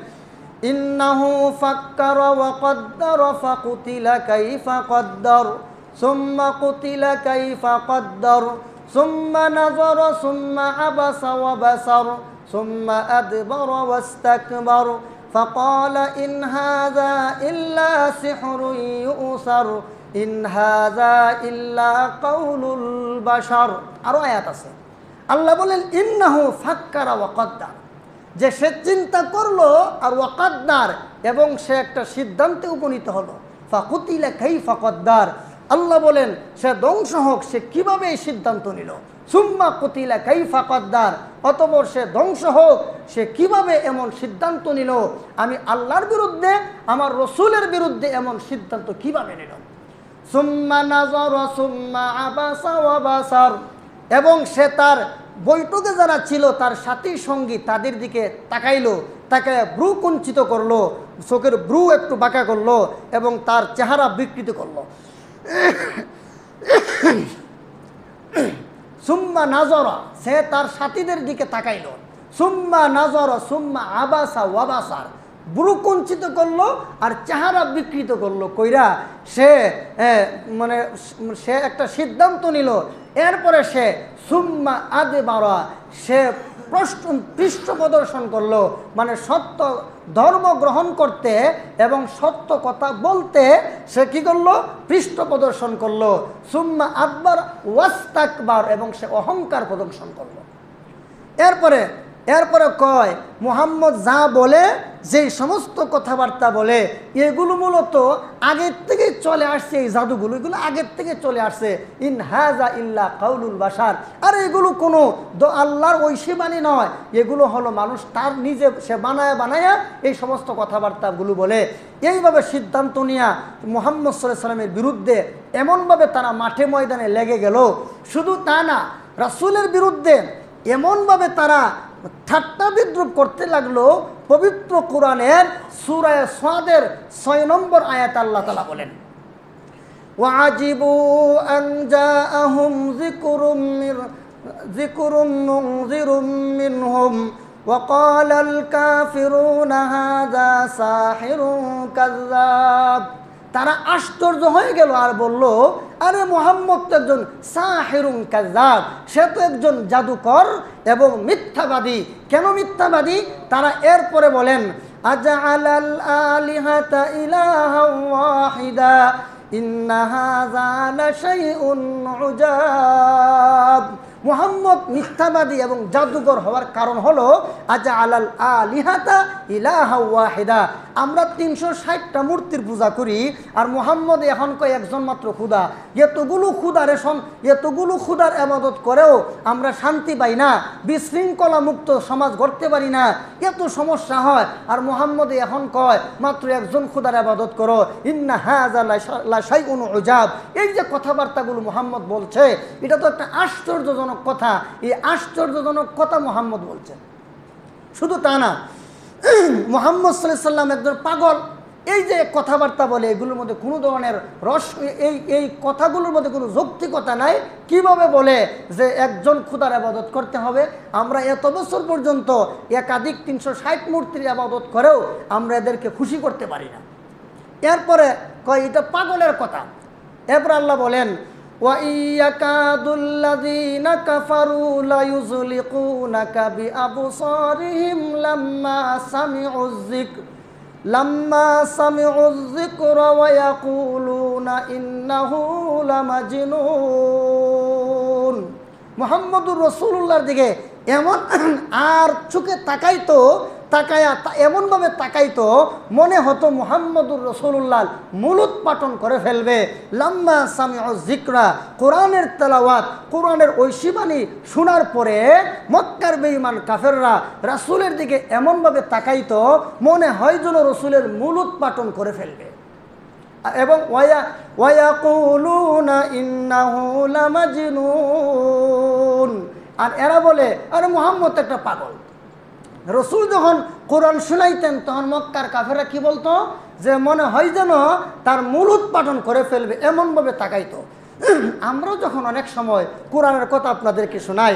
ইন্নাহু ফাক্কারা ওয়া কদ্দারা ফাকুতিলা কাইফা কদ্দার সুম্মা কুতিলা কাইফা কদ্দার সুম্মা নাযারা সুম্মা আবাসা ওয়া বাসার সুম্মা আদবারা ওয়াস্তাকবার ফাকালা ইন হাযা ইল্লা সিহরুন ইউসার ইন হাযা ইল্লা কাউলুল বাশার। আরো আয়াত আছে। আল্লাহ বলেন, ইন্নাহু ফাক্কারা ওয়া কদ্দার, যে সে চিন্তা করলো আর ওয়াকাদ্দার, এবং সে একটা সিদ্ধান্তে উপনীত হলো। ফাকুতিলা কাইফা কদ্দার, আল্লাহ বলেন সে ধ্বংস হোক, সে কিভাবে এই সিদ্ধান্ত নিল। সুম্মা কুতিলা কাইফা কদ্দার, অতঃপর সে ধ্বংস হোক, সে কিভাবে এমন সিদ্ধান্ত নিল। আমি আল্লাহর বিরুদ্ধে, আমার রসুলের বিরুদ্ধে এমন সিদ্ধান্ত কিভাবে নিল। সুম্মা নাযারা সুম্মা আবাসা ওয়া বাসার, এবং সে তার বৈঠকে যারা ছিল তার সাথী সঙ্গী তাদের দিকে তাকাইলো, তাকে ব্রু কুঞ্চিত করলো, চোখের ব্রু একটু বাঁকা করলো এবং তার চেহারা বিকৃত করলো। সুম্মা নাযারা, সে তার সাথীদের দিকে তাকাইলো। সুম্মা নাযারা সুম্মা আবাসা ওয়া বাসার, ব্রু কুঞ্চিত করলো আর চেহারা বিকৃত করলো কইরা সে একটা সিদ্ধান্ত নিল। এরপরে সে সুম্মা আদবারা, সে পৃষ্ঠ প্রদর্শন করলো, মানে সত্য ধর্ম গ্রহণ করতে এবং সত্য কথা বলতে সে কি করলো? পৃষ্ঠ প্রদর্শন করলো। সুম্মা আদবার ওয়াস্তাকবার, এবং সে অহংকার প্রদর্শন করলো। এরপরে কয়, মুহাম্মদ যা বলে, যেই সমস্ত কথাবার্তা বলে, এগুলো মূলত আগের থেকে চলে আসছে। এই জাদুগুলো এগুলো আগের থেকে চলে আসছে। ইন হাযা ইল্লা কাউলুল বাশার, আর এগুলো কোনো আল্লাহর ঐশী বাণী নয়, এগুলো হলো মানুষ তার নিজে সে বানায়া এই সমস্ত কথাবার্তাগুলো বলে। এইভাবে সিদ্ধান্ত নিয়ে মুহাম্মদ সাল্লাল্লাহু আলাইহি ওয়াসাল্লামের বিরুদ্ধে এমনভাবে তারা মাঠে ময়দানে লেগে গেল। শুধু তা না, রাসূলের বিরুদ্ধে এমনভাবে তারা ঠাট্টা বিদ্রুপ করতে লাগলো। পবিত্র কোরআনের সূরা সাদের 6 নম্বর আয়াত আল্লাহ তাআলা বলেন, ওয়াজিবু আন জাআহুম যিকরুম মুনযিরুম মিনহুম ওয়া ক্বালাল কাফিরুনা হাযা সাহিরুন কাযযাব। তারা আশ্চর্য হয়ে গেল আর বলল, আরে মুহাম্মদ তো একজন সাহিরুন কাযযাব, সে তো একজন জাদুকর এবং মিথ্যাবাদী। কেন মিথ্যাবাদী? তারা এরপরে বলেন, আজআলাল আলিহাতা ইলাহান ওয়াহিদা ইন্না হাযা লাশাইউন উজাব মুহাম্মদ মিথ্যাবাদী এবং জাদুঘর হওয়ার কারণ হলো আজা আলাল আলিহাতা ইলাহা ওয়াহিদা, আমরা 360টা মূর্তির পূজা করি আর মুহাম্মদ এখন কয় একজন মাত্র খুদা। এতগুলো খুদার ইবাদত করেও আমরা শান্তি পাই না, বিশৃঙ্খলা মুক্ত সমাজ গড়তে পারি না, এত সমস্যা হয়। আর মুহাম্মদ এখন কয় মাত্র একজন খুদার ইবাদত করো, ইন্না হাযা লা শাইউন উজাব। এই যে কথাবার্তাগুলো মুহাম্মদ বলছে, এটা তো একটা আশ্চর্যজনক কথা। এই আশ্চর্যজনক কথা মুহাম্মদ বলছেন। শুধু তা না, মুহাম্মদ সাল্লাল্লাহু আলাইহি সাল্লাম একজন পাগল। এই যে কথাবার্তা বলে, এগুলোর মধ্যে কোনো ধরনের এই কথাগুলোর মধ্যে কোনো যৌক্তিকতা নাই। কিভাবে বলে যে একজন খুদার ইবাদত করতে হবে? আমরা এত বছর পর্যন্ত একাধিক 360 মূর্তির ইবাদত করেও আমরা এদেরকে খুশি করতে পারি না। এরপরে কয় এটা পাগলের কথা। এরপর আল্লাহ বলেন ওয়াইয়াকাদুল্লাযীনা কাফারু লায়ুযলিকুনাকা বিআবসারিহিম লাম্মা সামিউয যিকরা ওয়া ইয়াকুলুনা ইন্নাহু লামাজনুন। মুহাম্মদুর রাসূলুল্লাহর দিকে এমন আর চোখে তাকাইতো, এমনভাবে তাকাইতো মনে হতো মুহাম্মদুর রাসূলুল্লাহ মুলুত পাঠন করে ফেলবে। লাম্মা সামিউয যিকরা, কোরআনের তেলাওয়াত, কোরআনের ঐশীবাণী শোনার পরে মক্কার বেঈমান কাফেররা রাসূলের দিকে এমনভাবে তাকাইতো মনে হয় যেন রাসূলের মুলুত পাঠন করে ফেলবে। এবং ওয়ায়াকুলুনা ইন্নাহু লামাজনুন, আর এরা বলে আরে মুহাম্মদ একটা পাগল। রসুল যখন কোরআন শুনাইতেন তখন মক্কার কাফেররা কি বলতো যে মনে হয় যেন তার মুলুত পাঠন করে ফেলবে, এমনভাবে তাকাইতো। আমরাও যখন অনেক সময় কোরআনের কথা আপনাদেরকে শোনাই,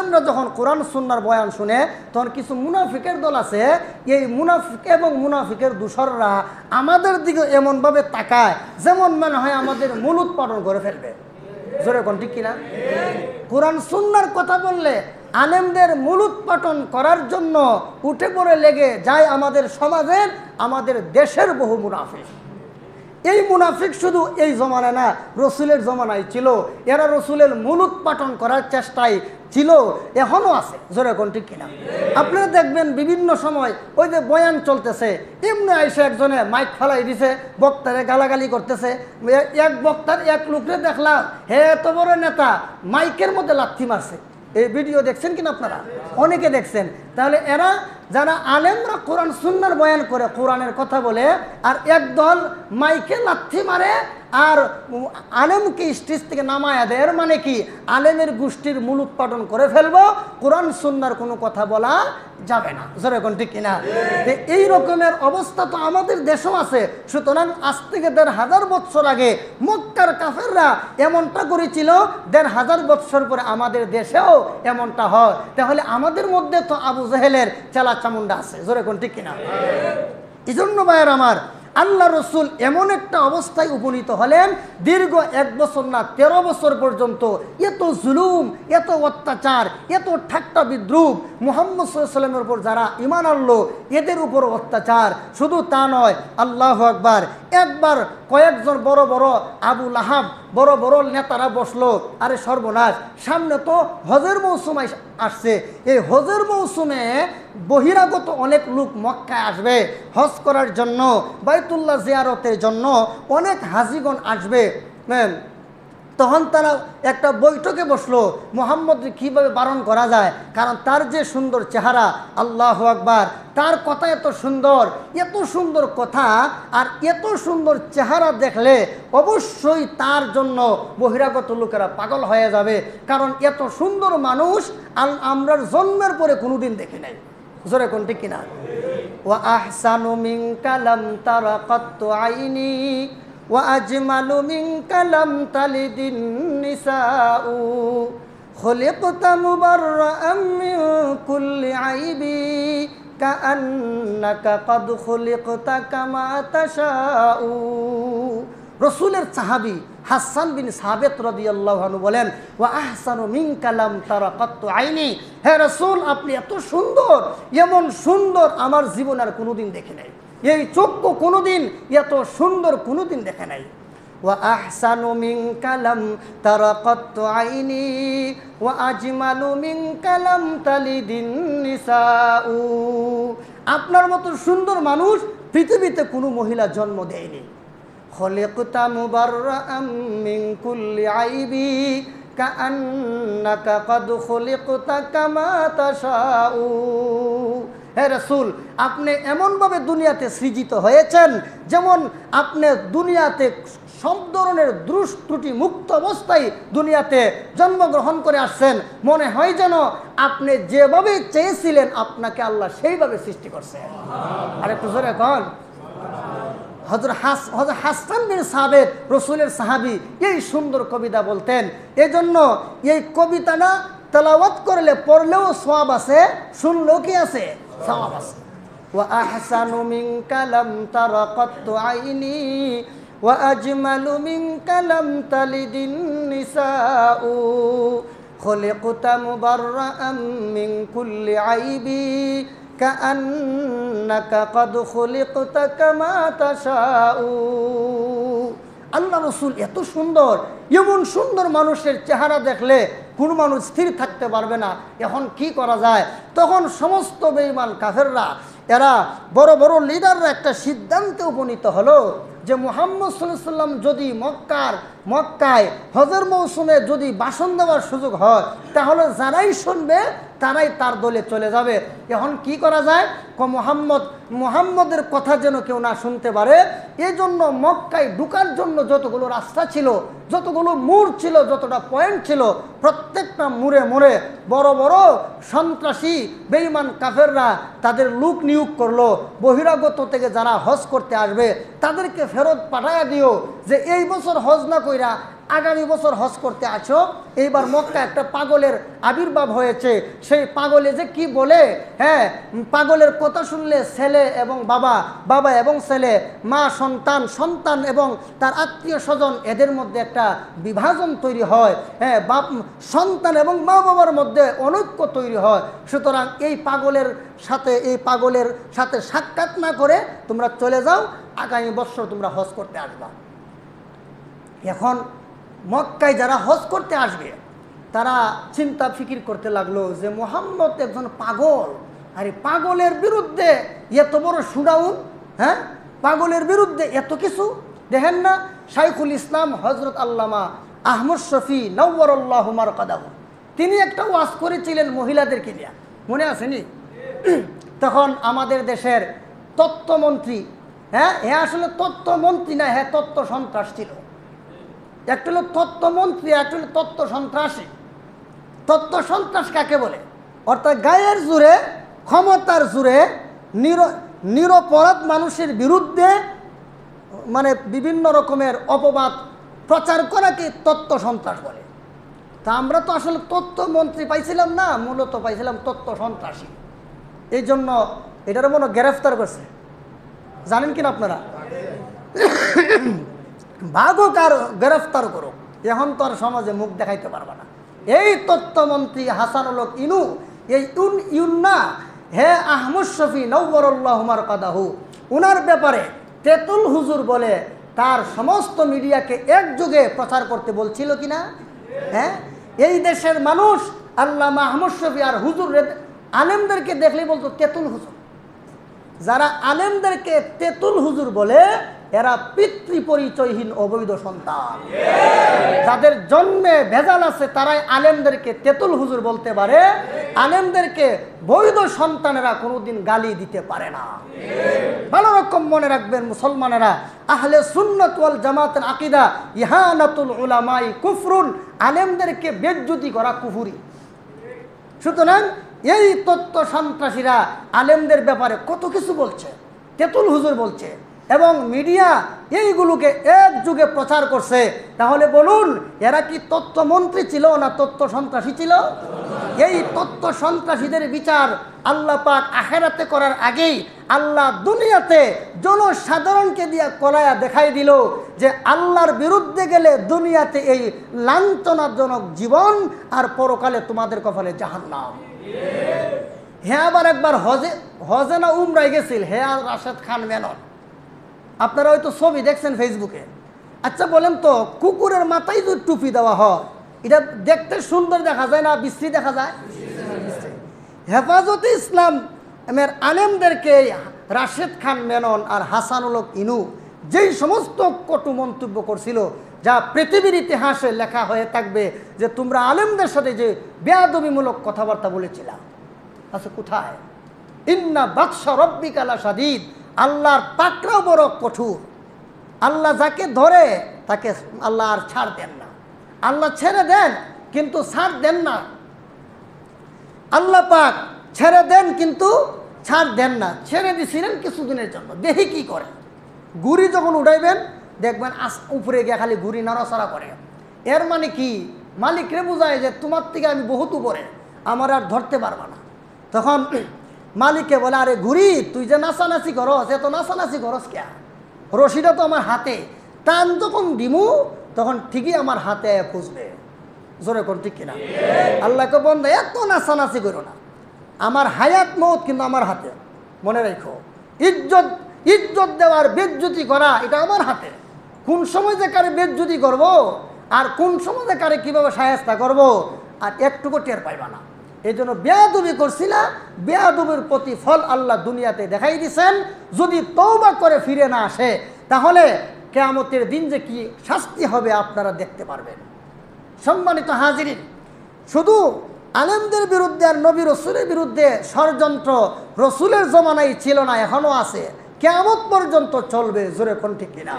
আমরা যখন কোরআন সুন্নাহর বয়ান শুনে তখন কিছু মুনাফিকের দল আছে, এই মুনাফিক এবং মুনাফিকের দূষররা আমাদের দিকে এমনভাবে তাকায় যেমন মনে হয় আমাদের মুলুত পাঠন করে ফেলবে। জোরে কোন ঠিক কিনা? কোরআন সুন্নাহর কথা বললে আলেমদের মুলুত পাঠন করার জন্য উঠে পড়ে লেগে যায় আমাদের সমাজের, আমাদের দেশের বহু মুনাফিক। এই মুনাফিক শুধু এই জমানা না, রসুলের জমানায় ছিল। এরা রসুলের মুলুত পাঠন করার চেষ্টায় ছিল, এখনও আছে। জোরে কোন ঠিক কিনা? আপনারা দেখবেন বিভিন্ন সময় ওই যে বয়ান চলতেছে, এমনি আইসে একজনে মাইক ফালাই দিছে, বক্তারে গালাগালি করতেছে। এক বক্তার এক লোকরে দেখলাম, হে এত বড় নেতা, মাইকের মধ্যে লাথি মারছে। এই ভিডিও দেখছেন কিনা আপনারা? অনেকে দেখছেন। তাহলে এরা যারা আলেমরা কোরআন সুন্নাহর বয়ান করে, কোরআনের কথা বলে, আর একদল মাইকে লাথি মারে আর আলেমকে স্টেজ থেকে নামায়া দেয়। এর মানে কি? আলেমের গোষ্ঠীর মূল উৎপাদন করে ফেলবো, কোরআন সুন্নাহর কোনো কথা বলা যাবে না। জোরে কোন ঠিক কিনা? এই রকমের অবস্থা তো আমাদের দেশেও আছে। সুতরাং আজ থেকে ১৫০০ বছর আগে মক্কার কাফেররা এমনটা করেছিল, ১৫০০ বছর পরে আমাদের দেশেও এমনটা হয়। তাহলে আমাদের মধ্যে তো আবু জেহেলের চেলা চামুন্ডা আছে। জোরে কোন ঠিক কিনা? এই জন্য ভাইয়ের আমার, আল্লাহ রসুল এমন একটা অবস্থায় উপনীত হলেন, দীর্ঘ 1 বছর না 13 বছর পর্যন্ত এত জুলুম, এত অত্যাচার, এত ঠাট্টা বিদ্রুপ, মুহাম্মদ সাল্লাল্লাহু আলাইহি ওয়াসাল্লামের উপর যারা ঈমান আনলো এদের উপর অত্যাচার। শুধু তা নয়, আল্লাহু আকবার, একবার কয়েকজন বড় বড় আবু লাহাব, বড় বড় নেতারা বসলো। আরে সর্বনাশ, সামনে তো হজের মৌসুম আসছে। এই হজের মৌসুমে বহিরাগত অনেক লোক মক্কায় আসবে হজ করার জন্য, বাইতুল্লাহ জিয়ারতের জন্য অনেক হাজিগণ আসবে। তখন তারা একটা বৈঠকে বসলো, মুহাম্মদকে কীভাবে বারণ করা যায়, কারণ তার যে সুন্দর চেহারা, আল্লাহু আকবার, তার কথা এত সুন্দর কথা, আর এত সুন্দর চেহারা দেখলে অবশ্যই তার জন্য বহিরাগত লোকেরা পাগল হয়ে যাবে। কারণ এত সুন্দর মানুষ আমরা জন্মের পরে কোনোদিন দেখি নাই। জোরে কোন ঠিক কিনা? ওয়া আহসানু মিনকা লাম তারা কাত্তু আইনি ওয়া আজমালু মিনকা লাম তালিদিন নিসাউ খুলিকতা মুবাররাআম মিন কুল্লি আইবি কাআন্নাকা ক্বাদ খুলিকতা কামা তাশাউ। রসুলের সাহাবী হাসান বিন সাবিত রাদিয়াল্লাহু আনহু বলেন, ওয়া আহসানু মিনকা লাম তারা কাত্তু আইনি, হে রাসূল আপনি এত সুন্দর, এমন সুন্দর আমার জীবন আর কোনোদিন দেখে নাই। এই চক্ষু কোনোদিন এত সুন্দর কোনোদিন দেখে নাই। ওয়া আহসানু মিনকা লাম তারা কাত্তু আইনি ওয়া আজমালু মিনকা লাম তালিদিন নিসাউ। আপনার মতো সুন্দর মানুষ পৃথিবীতে কোনো মহিলা জন্ম দেয়নি। খলিকতা মুবাররাআম মিন কুল্লি আইবি কাআন্নাকা কাদ খুলিকতা কামা তাশাউ। হে রাসূল, আপনি এমনভাবে দুনিয়াতে সৃজিত হয়েছেন যেমন আপনি দুনিয়াতে সব ধরনের দোষ ত্রুটি মুক্ত অবস্থায় দুনিয়াতে জন্মগ্রহণ করে আসছেন। মনে হয় যেন আপনি যেভাবে চেয়েছিলেন আপনাকে আল্লাহ সেইভাবে সৃষ্টি করছেন। আর একটু জোরে কন। হযরত হাসান বিন সাবিত রাসূলের সাহাবী এই সুন্দর কবিতা বলতেন। এজন্য এই কবিতাটা তেলাওয়াত করলে পড়লেও সওয়াব আছে, শুনলেও কি আছে? সওয়াব আছে। ওয়া আহসানু মিনকা লাম তারা কাত্তু আইনি ওয়া আজমালু মিনকা লাম তালিদিন নিসাউ খলিকতা মুবাররাআম মিন কুল্লি আইবি কাআন্নাকা কাদ খুলিকতা কামা তাশাউ। আল্লাহ রাসূল এত সুন্দর, এমন সুন্দর মানুষের চেহারা দেখলে কোনো মানুষ স্থির থাকতে পারবে না। এখন কি করা যায়? তখন সমস্ত বেঈমান কাফেররা, এরা বড় বড় লিডাররা একটা সিদ্ধান্তে উপনীত হলো যে মুহাম্মদ সাল্লাল্লাহু আলাইহি ওয়াসাল্লাম যদি মক্কায় হজের মৌসুমে যদি ভাষণ দেওয়ার সুযোগ হয় তাহলে যারাই শুনবে তারাই তার দলে চলে যাবে। এখন কি করা যায়? মুহাম্মদের কথা যেন কেউ না শুনতে পারে, এই জন্য মক্কায় ঢুকার জন্য যতগুলো রাস্তা ছিল, যতগুলো মোড় ছিল, যতটা পয়েন্ট ছিল, প্রত্যেকটা মোড়ে মোড়ে বড় বড় সন্ত্রাসী বেঈমান কাফেররা তাদের লোক নিয়োগ করলো। বহিরাগত থেকে যারা হজ করতে আসবে তাদেরকে ফেরত পাঠায়া দিও যে এই বছর হজ না কইরা আগামী বছর হজ করতে আছো। এইবার মক্কা একটা পাগলের আবির্ভাব হয়েছে, সেই পাগলে যে কি বলে, হ্যাঁ, পাগলের কথা শুনলে ছেলে এবং বাবা এবং ছেলে, মা সন্তান এবং তার আত্মীয় স্বজন, এদের মধ্যে একটা বিভাজন তৈরি হয়। হ্যাঁ, সন্তান এবং মা বাবার মধ্যে অনৈক্য তৈরি হয়। সুতরাং এই পাগলের সাথে সাক্ষাৎ না করে তোমরা চলে যাও, আগামী বছর তোমরা হজ করতে আসবা। এখন মক্কায় যারা হজ করতে আসবে তারা চিন্তা ফিকির করতে লাগলো যে মুহাম্মদ একজন পাগল, আর এই পাগলের বিরুদ্ধে এত বড় শুনাউন, হ্যাঁ, পাগলের বিরুদ্ধে এত কিছু। দেখেন না, শাইখুল ইসলাম হযরত আল্লামা আহমদ শফি নওয়ারাল্লাহু মারকাদাহু, তিনি একটা ওয়াজ করেছিলেন মহিলাদেরকে নিয়ে, মনে আসেনি? তখন আমাদের দেশের তত্ত্বমন্ত্রী, হ্যাঁ, আসলে তত্ত্বমন্ত্রী না, হ্যাঁ তত্ত্ব সন্ত্রাস ছিল। একটা হলো তত্ত্বমন্ত্রী, একটা হলো তত্ত্ব সন্ত্রাসী। তত্ত্ব সন্ত্রাস কাকে বলে? অর্থাৎ গায়ের জোরে, ক্ষমতার জোরে নিরপরাধ মানুষের বিরুদ্ধে মানে বিভিন্ন রকমের অপবাদ প্রচার করাকে তত্ত্ব সন্ত্রাস বলে। তা আমরা তো আসলে তত্ত্বমন্ত্রী পাইছিলাম না, মূলত পাইছিলাম তত্ত্ব সন্ত্রাসী। এই জন্য এটার মনে গ্রেফতার করছে, জানেন কিনা আপনারা? ভাগো কার গ্রেফতার করো, এখন তো আর সমাজে মুখ দেখাইতে পারবে না। এই তত্ত্বমন্ত্রী হাসানুল হক ইনু, এই ইউন্না, হে আহমদ শফি নওয়ারাল্লাহু মারকাদাহু, উনার ব্যাপারে তেতুল হুজুর বলে তার সমস্ত মিডিয়াকে একযোগে প্রচার করতে বলছিল কিনা? হ্যাঁ, এই দেশের মানুষ আল্লামা আহমদ শফি আর হুজুর আলেমদেরকে দেখলেই বলতো তেতুল হুজুর। যারা আলেমদেরকে তেতুল হুজুর বলে এরা পিতৃ পরিচয়হীন অবৈধ সন্তান। যাদের জন্মে ভেজাল আছে তারাই আলেমদেরকে তেতুল হুজুর বলতে পারে। আলেমদেরকে বৈধ সন্তানেরা কোনোদিন গালি দিতে পারে না। ভালো রকম মনে রাখবেন মুসলমানেরা, আহলে সুন্নাত ওয়াল জামাতের আকীদা ইহানাতুল উলামাই কুফরুন, আলেমদেরকে বেজ্জতি করা কুফরি। সুতরাং এই তত্ত্ব সন্ত্রাসীরা আলেমদের ব্যাপারে কত কিছু বলছে, তেতুল হুজুর বলছে, এবং মিডিয়া এইগুলোকে একযুগে প্রচার করছে। তাহলে বলুন, এরা কি তত্ত্বমন্ত্রী ছিল না তত্ত্ব সন্ত্রাসী ছিল? এই তত্ত্ব সন্ত্রাসীদের বিচার আল্লাহ পাক আখিরাতে করার আগেই আল্লাহ দুনিয়াতে জনসাধারণকে দিয়ে কলায়া দেখাই দিল যে আল্লাহর বিরুদ্ধে গেলে দুনিয়াতে এই লাঞ্ছনাজনক জীবন, আর পরকালে তোমাদের কপালে জাহান্নাম। হ্যাঁ, আবার একবার হজে না উমরায় গেছিল, হ্যাঁ রাশেদ খান মেনন, আপনারা হয়তো ছবি দেখছেন ফেসবুকে। আচ্ছা বলেন তো, কুকুরের মাথায় যদি টুপি দেওয়া হয়, এটা দেখতে সুন্দর দেখা যায় না বিশ্রী দেখা যায়? হেফাজতে ইসলাম এর আলেমদেরকে রাশেদ খান মেনন আর হাসানুল হক ইনু যেই সমস্ত কটু মন্তব্য করছিল, যা পৃথিবীর ইতিহাসে লেখা হয়ে থাকবে যে তোমরা আলেমদের সাথে যে বেয়াদবিমূলক কথাবার্তা বলেছিলাম, আচ্ছা কোথায়? ইন্না বাদশা রব্বিকা লাশাদীদ, আল্লাহর পাকড়াও বড় কঠোর। আল্লাহ যাকে ধরে তাকে আল্লাহ আর ছাড় দেন না। আল্লাহ ছেড়ে দেন কিন্তু ছাড় দেন না। আল্লাহ পাক ছেড়ে দেন কিন্তু ছাড় দেন না। ছেড়ে দিছিলেন কিছুদিনের জন্য, দেখি কি করে। গুড়ি যখন উঠাইবেন দেখবেন উপরে গিয়ে খালি গুড়ি নাড়াচাড়া করে। এর মানে কি? মালিকরে বোঝায় যে তোমার থেকে আমি বহুত উপরে, আমার আর ধরতে পারবা না। তখন মালিককে বলে, আরে ঘুরি তুই যে নাচানাচি করস, এত নাচানাচি করস কে? রশিটা তো আমার হাতে, টান যখন দিমু তখন ঠিকই আমার হাতে খুঁজবে। জোরে কোন ঠিক কিনা? আল্লাহকে বন্ধ, এত নাচানাচি করো না, আমার হায়াত মৌত কিন্তু আমার হাতে। মনে রেখো, ইজ্জত ইজ্জত দেওয়ার বেজ্জতি করা এটা আমার হাতে। কোন সময় যে কারে বেজ্জতি করব আর কোন সময় যে কারে কীভাবে শায়েস্তা করব আর একটুকু টের পাইবা না। এই জন্য বেয়াদবি করছিলা, বেয়াদবির প্রতিফল আল্লাহ দুনিয়াতে দেখাই দিছেন। যদি তওবা করে ফিরে না আসে তাহলে কিয়ামতের দিন যে কি শাস্তি হবে আপনারা দেখতে পারবেন। সম্মানিত হাজিরিন, শুধু আলেমদের বিরুদ্ধে আর নবী রসুলের বিরুদ্ধে ষড়যন্ত্র রসুলের জমানায় ছিল না, এখনও আছে, কিয়ামত পর্যন্ত চলবে। জোরে কোন ঠিক কিনা?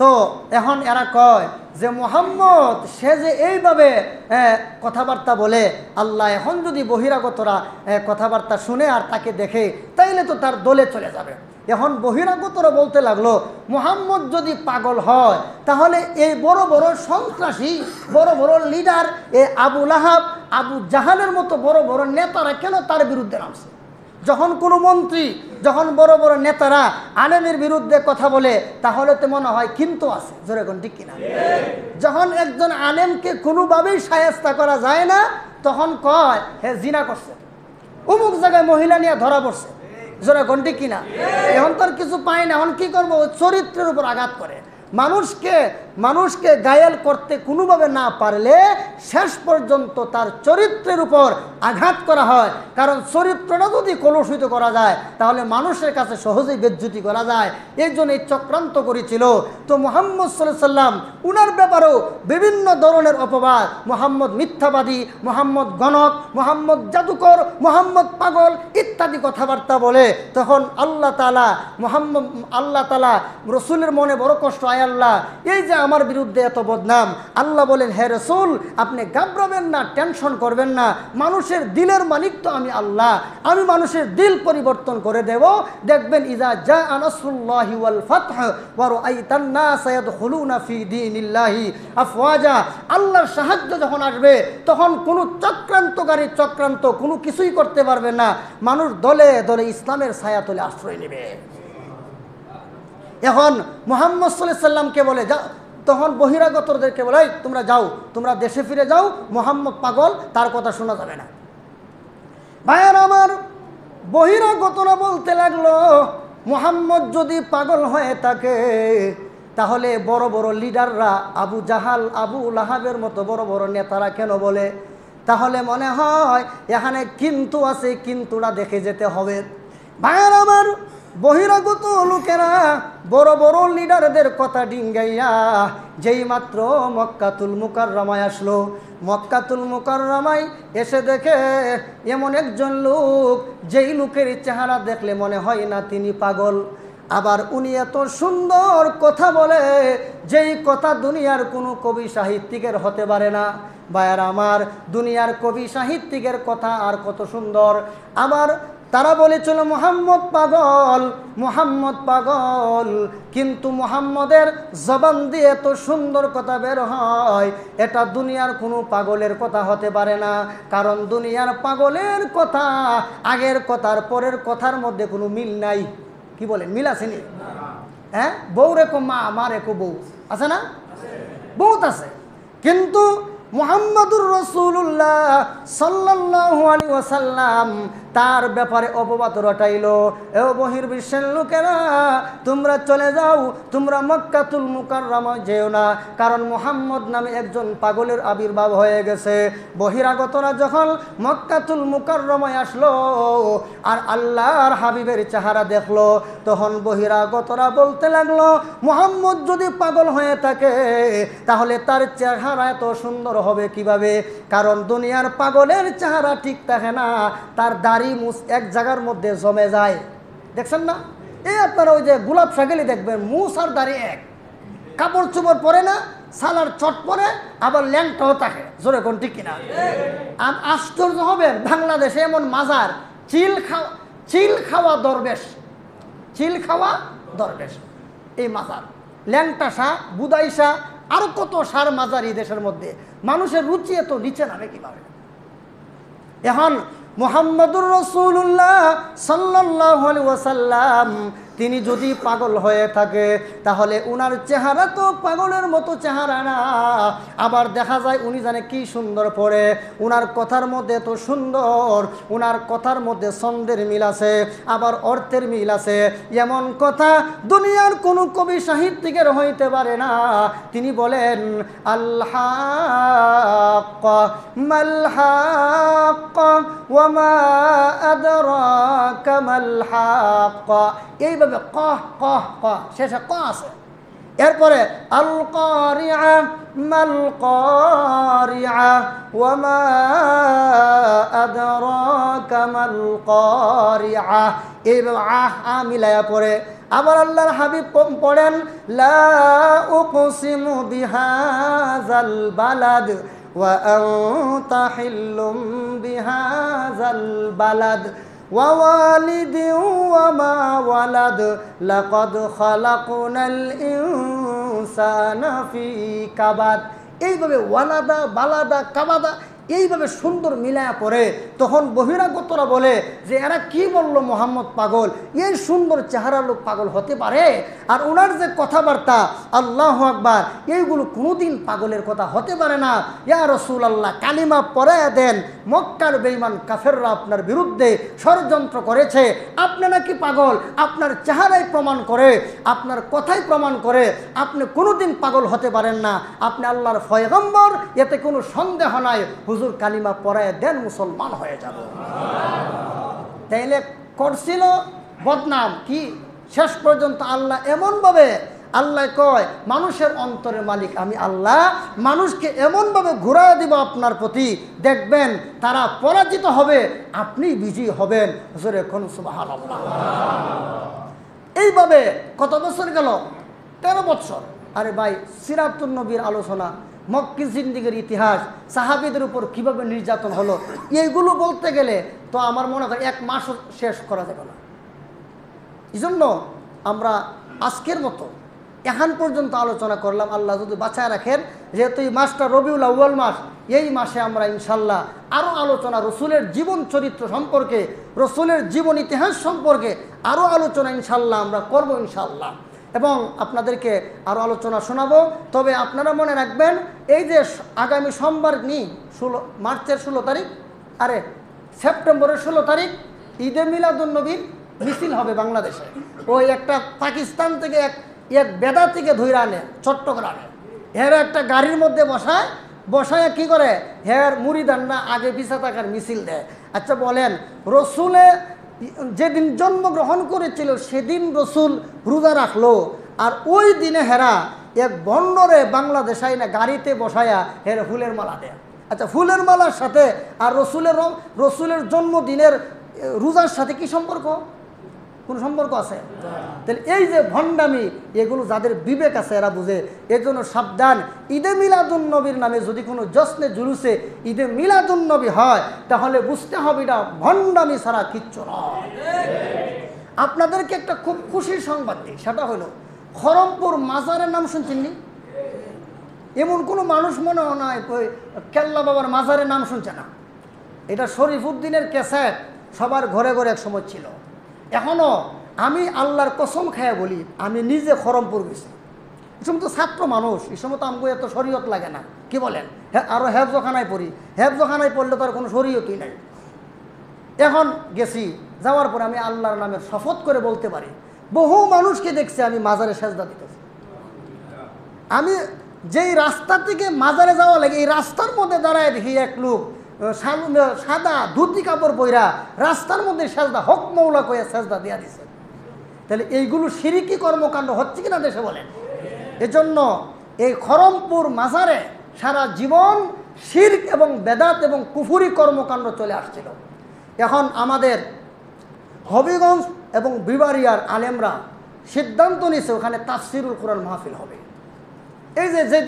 তো এখন এরা কয় যে মুহাম্মদ সে যে এইভাবে কথাবার্তা বলে, আল্লাহ এখন যদি বহিরাগতরা কথাবার্তা শুনে আর তাকে দেখে তাইলে তো তার দলে চলে যাবে। এখন বহিরাগতরা বলতে লাগলো, মুহাম্মদ যদি পাগল হয় তাহলে এই বড় বড় সন্ত্রাসী, বড় বড় লিডার, এই আবু লাহাব, আবু জাহালের মতো বড় বড় নেতারা কেন তার বিরুদ্ধে নামছে? যখন কোনো মন্ত্রী, যখন বড় বড় নেতারা আলেমের বিরুদ্ধে কথা বলে তাহলে তো মনে হয় কিন্তু আছে। জোরে কোন ঠিক কিনা? যখন একজন আলেমকে কোনোভাবেই শায়েস্তা করা যায় না তখন কয় হে জিনা করছে, অমুক জায়গায় মহিলা নিয়ে ধরা পড়ছে। জোরে কোন ঠিক কিনা? এখন তার কিছু পায় না, এখন কি করবো? চরিত্রের উপর আঘাত করে। মানুষকে গায়েল করতে কোনোভাবে না পারলে শেষ পর্যন্ত তার চরিত্রের উপর আঘাত করা হয়। কারণ চরিত্রটা যদি কলুষিত করা যায় তাহলে মানুষের কাছে সহজেই বেজ্জতি করা যায়। এই জন্য এই চক্রান্ত করেছিল। তো মুহাম্মদ সাল্লাল্লাহু আলাইহি সাল্লাম উনার ব্যাপারেও বিভিন্ন ধরনের অপবাদ, মুহাম্মদ মিথ্যাবাদী, মুহাম্মদ গণক, মুহাম্মদ জাদুকর, মুহাম্মদ পাগল ইত্যাদি কথাবার্তা বলে। তখন আল্লাহ তাআলা রসুলের মনে বড় কষ্ট, আয় আল্লাহ, এই যে আমার বিরুদ্ধে এত বদনাম। আল্লাহ বলেন, হে রসুল আপনি ঘাবড়াবেন না, টেনশন করবেন না, মানুষের দিলের মালিক তো আমি আল্লাহ, আমি মানুষের দিল পরিবর্তন করে দেব। দেখবেন ইজা জাআ নাসরুল্লাহি ওয়াল ফাতহ ওয়া রাআইতান নাসা ইয়াদখুলুনা ফি দীনিল্লাহি আফওয়াজা, আল্লাহর সাহায্য যখন আসবে তখন কোনো চক্রান্তকারী চক্রান্ত কোনো কিছুই করতে পারবে না। মানুষ দলে দলে ইসলামের ছায়াতলে আশ্রয় নেবে। এখন মুহাম্মদ সাল্লাল্লাহু আলাইহি সাল্লামকে বলে যা, তখন বহিরাগতদেরকে বলে তোমরা যাও, তোমরা দেশে ফিরে যাও, মুহাম্মদ পাগল, তার কথা শোনা যাবে না। ভাইয়ার আমার, বহিরাগতরা বলতে লাগলো মুহাম্মদ যদি পাগল হয়ে থাকে তাহলে বড় বড় লিডাররা আবু জাহাল, আবু লাহাবের মতো বড় বড় নেতারা কেন বলে? তাহলে মনে হয় এখানে কিন্তু আছে, কিন্তুটা দেখে যেতে হবে। ভাইয়ার আমার, বহিরাগত লোকেরা বড় বড় লিডারদের কথা ডিঙ্গাইয়া যেই মাত্র মক্কাতুল মুকাররমায় আসলো, মক্কাতুল মুকাররমায় এসে দেখে এমন একজন লোক, যেই লোকের চেহারা দেখলে মনে হয় না তিনি পাগল, আবার উনি এত সুন্দর কথা বলে যেই কথা দুনিয়ার কোনো কবি সাহিত্যিকের হতে পারে না। ভাইয়ার আমার, দুনিয়ার কবি সাহিত্যিকের কথা আর কত সুন্দর। আবার তারা বলেছিল মুহাম্মদ পাগল, মুহাম্মদ পাগল, কিন্তু মুহাম্মদের জবান দিয়ে এত সুন্দর কথা বের হয় এটা দুনিয়ার কোনো পাগলের কথা হতে পারে না। কারণ দুনিয়ার পাগলের কথা আগের কথার পরের কথার মধ্যে কোনো মিল নাই। কি বলেন, মিল আছে নি? বউ রেখো মা, মা রেখো বউ, আছে না? বহুত আছে। কিন্তু মুহাম্মাদুর রাসূলুল্লাহ সাল্লাল্লাহু আলাইহি ওয়াসাল্লাম তার ব্যাপারে অপবাদ রটাইল, এ বহির্বিশ্বের লোকেরা তোমরা চলে যাও, তোমরা মক্কাতুল মুকাররমায় যেও না, কারণ মুহাম্মদ নামে একজন পাগলের আবির্ভাব হয়ে গেছে। বহিরাগতরা যখন মক্কাতুল মুকাররমায় আসলো আর আল্লাহর হাবিবের চেহারা দেখলো, তখন বহিরাগতরা বলতে লাগলো, মুহাম্মদ যদি পাগল হয়ে থাকে তাহলে তার চেহারা এত সুন্দর হবে কিভাবে? কারণ দুনিয়ার পাগলের চেহারা ঠিক থাকে না, তার দাড়ি মুছ এক জায়গার মধ্যে জমে যায়। দেখছেন না? এই আপনারা ওই যে গোলাপ শাকেলি দেখবেন, মুছ আর দাড়ি এক, কাপড় চোপড় পরে না, সালার চট পরে, আবার ল্যাংটাও থাকে। জোরে কোন ঠিক কিনা? আর আশ্চর্য হবেন, বাংলাদেশে এমন মাজার, চিল খাওয়া দরবেশ, চিল খাওয়া দরবেশ, এই মাজার ল্যাংটা শাহ, বুদাই শাহ, আরো কত সার মাজার এই দেশের মধ্যে। মানুষের রুচি এত নিচে নামে কিভাবে? এখন মুহাম্মাদুর রাসূলুল্লাহ সাল্লাল্লাহু আলাইহি ওয়াসাল্লাম তিনি যদি পাগল হয়ে থাকে তাহলে উনার চেহারা তো পাগলের মতো চেহারা না, আবার দেখা যায় উনি জানে কি সুন্দর পড়ে, উনার কথার মধ্যে তো সুন্দর, উনার কথার মধ্যে ছন্দের মিল আছে, আবার অর্থের মিল আছে। এমন কথা দুনিয়ার কোনো কবি সাহিত্যিকের হইতে পারে না। তিনি বলেন, আল হাক্ক মাল হাক্ক ওয়া মা আদরাকা মাল হাক্ক, এইভাবে কহ কহ কহ, শেষে ক আছে। এরপরে আল কারিআ মাল কারিআ ওয়া মা আদরাকা মাল কারিআ, এইভাবে আহ মিলায়া পড়ে। আবার আল্লাহর হাবিব পড়েন, লা উকসিমু বিহাযাল বালাদ ওয়া আনতা হিল্লুম বিহাযাল বালাদ ওয়া ওয়ালিদিন ওয়া মা ওয়ালাদ লাকাদ খালাকনাল ইনসানা ফি কাবাদ। এইভাবে ওয়ালাদা বালাদা কাবাদা এইভাবে সুন্দর মিলায়া পড়ে। তখন বহিরাগতরা বলে যে এরা কি বললো, মোহাম্মদ পাগল, এই সুন্দর চেহারা লোক পাগল হতে পারে? আর ওনার যে কথাবার্তা, আল্লাহু আকবার, এইগুলো কোনোদিন পাগলের কথা হতে পারে না। ইয়া রাসূলুল্লাহ, কালিমা পড়ায়া দেন, মক্কার বেঈমান কাফেররা আপনার বিরুদ্ধে ষড়যন্ত্র করেছে, আপনি নাকি পাগল, আপনার চেহারাই প্রমাণ করে, আপনার কথাই প্রমাণ করে আপনি কোনোদিন পাগল হতে পারেন না, আপনি আল্লাহর পয়গম্বর, এতে কোনো সন্দেহ নাই। হুজুর কালিমা পড়ায় দেন, মুসলমান হয়ে যাব। তাইলে করছিল বদনাম কি? শেষ পর্যন্ত আল্লাহ এমনভাবে, আল্লাহ কয় মানুষের অন্তরের মালিক আমি আল্লাহ, মানুষকে এমনভাবে ঘুরাইয়া দিব আপনার প্রতি, দেখবেন তারা পরাজিত হবে, আপনি বিজয়ী হবেন। হুজুর এখন সুবহানাল্লাহ। এইভাবে কত বছর গেল? 13 বছর। আরে ভাই, সিরাতুন নবীর আলোচনা, মক্কি জিন্দিগির ইতিহাস, সাহাবীদের উপর কিভাবে নির্যাতন হলো, এইগুলো বলতে গেলে তো আমার মনে হয় 1 মাসও শেষ করা যাবে না। এই জন্য আমরা আজকের মতো এখন পর্যন্ত আলোচনা করলাম। আল্লাহ যদি বাঁচায় রাখেন, যেহেতু এই মাসটা রবিউল আউয়াল মাস, এই মাসে আমরা ইনশাল্লাহ আরও আলোচনা রসুলের জীবন চরিত্র সম্পর্কে, রসুলের জীবন ইতিহাস সম্পর্কে আরও আলোচনা ইনশাল্লাহ আমরা করব ইনশাল্লাহ, এবং আপনাদেরকে আরও আলোচনা শোনাবো। তবে আপনারা মনে রাখবেন, এই যে আগামী সোমবার মার্চের 16 তারিখ, আরে সেপ্টেম্বরের 16 তারিখ ঈদে মিলাদুন নবীর মিছিল হবে বাংলাদেশে। ওই একটা পাকিস্তান থেকে এক বেদা থেকে ধইরা আনে চট্টগ্রামে, হের একটা গাড়ির মধ্যে বসায় কি করে, হের মুরিদানরা আগে পিছা থাকার মিছিল দেয়। আচ্ছা বলেন, রসুলে যেদিন জন্মগ্রহণ করেছিল সেদিন রসুল রোজা রাখলো, আর ওই দিনে হেরা এক বন্ডরে বাংলাদেশ আইনা গাড়িতে বসায়া হের ফুলের মালা দেয়। আচ্ছা, ফুলের মালার সাথে আর রসুলের জন্মদিনের রোজার সাথে কি সম্পর্ক? কোন সম্পর্ক আছে? তাহলে এই যে ভণ্ডামি, এগুলো যাদের বিবেক আছে এরা বুঝে। এর জন্য সাবধান, ঈদে মিলাদুন নবীর নামে যদি কোনো জশ্নে জুলুসে ঈদে মিলাদুন নবী হয় তাহলে বুঝতে হবে এটা ভণ্ডামি ছাড়া কিচ্ছু নয়। আপনাদেরকে একটা খুব খুশির সংবাদ দিই, সেটা হলো খড়মপুর মাজারের নাম শুনছেন নি? এমন কোনো মানুষ মনে হয় না কেল্লা বাবার মাজারের নাম শুনছে না। এটা শরীফউদ্দিনের ক্যাসেট সবার ঘরে ঘরে এক সময় ছিল। এখনও আমি আল্লাহর কসম খায়া বলি, আমি নিজে খড়মপুর গেছি, এই সময় তো ছাত্র মানুষ, এই সময় তো আমাকে এত শরীয়ত লাগে না, কি বলেন? হ্যাঁ, আরও হেফজখানায় পড়ি, হেফজখানায় পড়লে তো আর কোনো শরীয়তই নাই। এখন গেছি, যাওয়ার পরে আমি আল্লাহর নামের শপথ করে বলতে পারি, বহু মানুষকে দেখছি আমি মাজারে সেজদা দিতেছি। আমি যেই রাস্তা থেকে মাজারে যাওয়া লাগে, এই রাস্তার মধ্যে দাঁড়ায় দেখি এক লোক সাদা ধুতি কাপড় পইরা রাস্তার মধ্যে সেজদা হক মৌলা কয়ে সেজদা দিয়া দিছে। তাহলে এইগুলো শিরকি কর্মকাণ্ড হচ্ছে কিনা দেশে বলেন? এজন্য এই খরমপুর মাজারে সারা জীবন শিরক এবং বেদাত এবং কুফুরি কর্মকাণ্ড চলে আসছিল। এখন আমাদের হবিগঞ্জ এবং বিবারিয়ার আলেমরা সিদ্ধান্ত নিয়েছে ওখানে তাফসিরুল কোরআন মাহফিল হবে। এই যে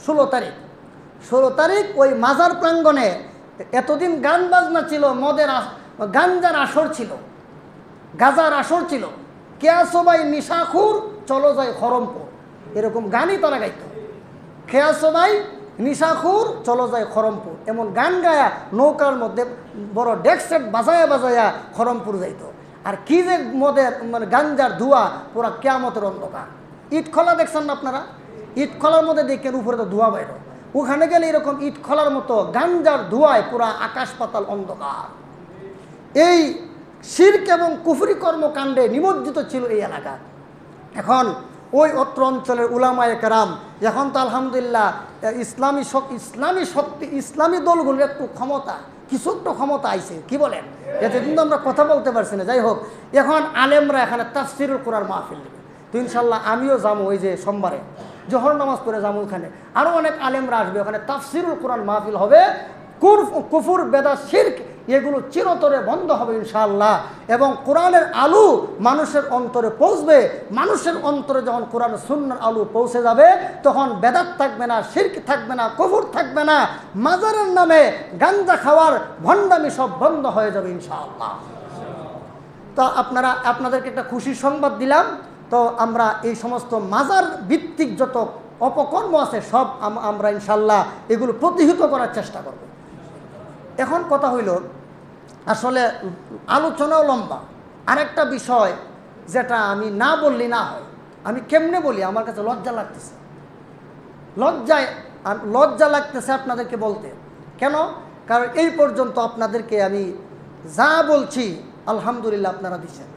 16 তারিখ ওই মাজার প্রাঙ্গণে এতদিন গান বাজনা ছিল, গাঞ্জার আসর ছিল, গাজার আসর ছিল, কেয়া সবাই নিশাখুর চলো যায় খরমপুর, এরকম গানই তারা গাইত। খেয়া সবাই নিশাখুর চলো যায় খরমপুর, এমন গান গায়া নৌকার মধ্যে বড় ডেক সেট বাজায়া বাজায়া খরমপুর যাইতো। আর কি যে মদের মানে গাঞ্জার ধোঁয়া, পুরা কেয়ামতের অন্ধকার। ইট খোলা দেখছেন না আপনারা? ইট খোলার মধ্যে দেখেন উপরে তো ধোঁয়া বাইর, ওখানে গেলে এরকম ইট খোলার মতো গাঞ্জার ধোঁয়ায় পুরা আকাশ পাতাল অন্ধকার। এই শিরক এবং কুফরি কর্মকাণ্ডে নিমজ্জিত ছিল এই এলাকা। এখন ওই অত্র অঞ্চলের উলামায়ে কেরাম, এখন তো আলহামদুলিল্লাহ ইসলামী শক্তি, ইসলামী দলগুলোর একটু ক্ষমতা, কিছু একটু ক্ষমতা আইছে, কি বলেন? এতে কিন্তু আমরা কথা বলতে পারছি না। যাই হোক, এখন আলেমরা এখানে তাফসিরুল কোরআন মাহফিল নেবে। তো ইনশাল্লাহ আমিও যাবো, ওই যে সোমবারে জোহর নামাজ পড়ে যাবো ওখানে। আরও অনেক আলেমরা আসবে, ওখানে তাফসিরুল কোরআন মাহফিল হবে। কুফুর বেদাত শিরক এগুলো চিরতরে বন্ধ হবে ইনশাআল্লাহ, এবং কোরআনের আলো মানুষের অন্তরে পৌঁছবে। মানুষের অন্তরে যখন কোরআন সুন্নাহর আলো পৌঁছে যাবে, তখন বেদাত থাকবে না, শিরক থাকবে না, কুফর থাকবে না, মাজারের নামে গাঞ্জা খাওয়ার ভণ্ডামি সব বন্ধ হয়ে যাবে ইনশাআল্লাহ। তো আপনাদেরকে একটা খুশির সংবাদ দিলাম। তো আমরা এই সমস্ত মাজার ভিত্তিক যত অপকর্ম আছে সব আমরা ইনশাআল্লাহ এগুলো প্রতিহত করার চেষ্টা করব। এখন কথা হইল, আসলে আলোচনাও লম্বা। আরেকটা বিষয় যেটা আমি না বললি না হয়, আমি কেমনে বলি, আমার কাছে লজ্জা লাগতেছে, লজ্জা লাগতেছে আপনাদেরকে বলতে। কেন? কারণ এই পর্যন্ত আপনাদেরকে আমি যা বলছি আলহামদুলিল্লাহ আপনারা দিচ্ছেন।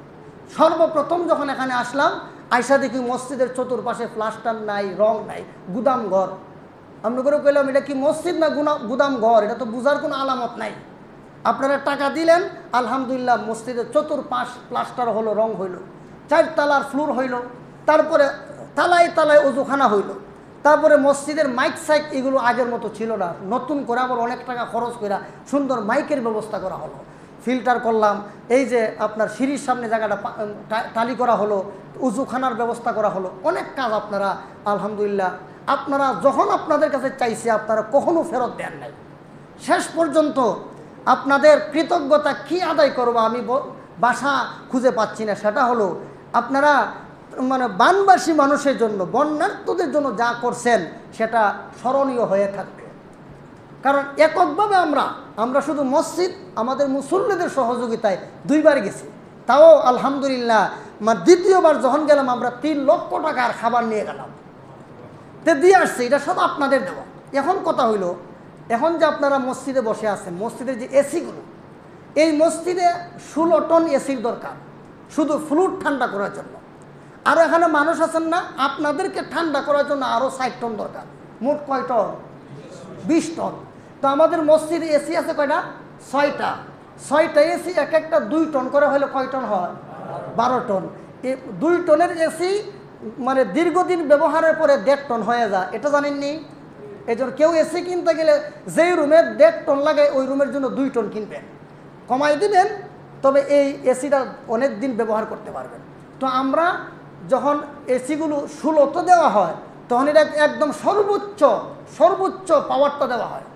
সর্বপ্রথম যখন এখানে আসলাম, আয়সা দেখি মসজিদের চতুর্পাশে প্লাস্টার নাই, রং নাই, গুদাম ঘর। আমরা করে কইলাম এটা কি মসজিদ না গুদাম ঘর, এটা তো বুঝার কোনো আলামত নাই। আপনারা টাকা দিলেন, আলহামদুলিল্লাহ মসজিদের চতুর্পাশ প্লাস্টার হলো, রং হইল, 4 তলার ফ্লোর হইল, তারপরে তালায় তালায় ওজুখানা হইল, তারপরে মসজিদের মাইক সাইক এগুলো আগের মতো ছিল না, নতুন করে আবার অনেক টাকা খরচ করে সুন্দর মাইকের ব্যবস্থা করা হলো, ফিল্টার করলাম, এই যে আপনার সিঁড়ির সামনে জায়গাটা টালি করা হলো, উজুখানার ব্যবস্থা করা হলো, অনেক কাজ আপনারা আলহামদুলিল্লাহ আপনারা যখন আপনাদের কাছে চাইছে আপনারা কখনো ফেরত দেন নাই। শেষ পর্যন্ত আপনাদের কৃতজ্ঞতা কি আদায় করবো আমি ভাষা খুঁজে পাচ্ছি না। সেটা হলো আপনারা মানে বানবাসী মানুষের জন্য, বন্যার্থদের জন্য যা করছেন সেটা স্মরণীয় হয়ে থাকবে। কারণ এককভাবে আমরা শুধু মসজিদ আমাদের মুসল্লিদের সহযোগিতায় 2 বার গেছি, তাও আলহামদুলিল্লাহ দ্বিতীয়বার যখন গেলাম আমরা 3 লক্ষ টাকার খাবার নিয়ে গেলাম, তে দিয়ে আসছে, এটা সব আপনাদের দেওয়া। এখন কথা হইল, এখন যে আপনারা মসজিদে বসে আছেন, মসজিদের যে এসিগুলো, এই মসজিদে 16 টন এসির দরকার শুধু ফ্লুট ঠান্ডা করার জন্য। আর এখানে মানুষ আছেন না, আপনাদেরকে ঠান্ডা করার জন্য আরও 60 টন দরকার, মোট কয় টন? 20 টন। তো আমাদের মসজিদে এসি আছে কয়টা? 6টা এসি, এক একটা 2 টন করে হলে কয় টন হয়? 12 টন। এই 2 টনের এসি মানে দীর্ঘদিন ব্যবহারের পরে 1.5 টন হয়ে যায়, এটা জানেননি? এই জন্য কেউ এসি কিনতে গেলে যেই রুমে 1.5 টন লাগে ওই রুমের জন্য 2 টন কিনবেন, কমাই দিবেন, তবে এই এসিটা অনেক দিন ব্যবহার করতে পারবেন। তো আমরা যখন এসিগুলো 16 দেওয়া হয়, তখন এটা একদম সর্বোচ্চ পাওয়ারটা দেওয়া হয়।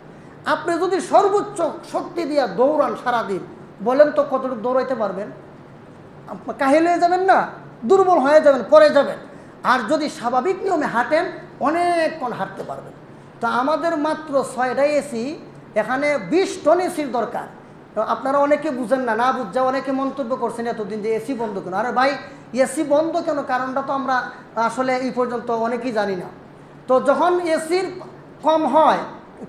আপনি যদি সর্বোচ্চ শক্তি দিয়ে দৌড়ান সারাদিন, বলেন তো কতটুকু দৌড়াইতে পারবেন? কাহিল হয়ে যাবেন না, দুর্বল হয়ে যাবেন, পরে যাবেন। আর যদি স্বাভাবিক নিয়মে হাঁটেন অনেকক্ষণ হাঁটতে পারবেন। তো আমাদের মাত্র 6টা এসি, এখানে 20 টন এসির দরকার। তো আপনারা অনেকে বুঝেন না, না বুঝা অনেকে মন্তব্য করছেন এতদিন যে এসি বন্ধ কেন। আরে ভাই, এসি বন্ধ কেন কারণটা তো আমরা আসলে এই পর্যন্ত অনেকেই জানি না। তো যখন এসির কম হয়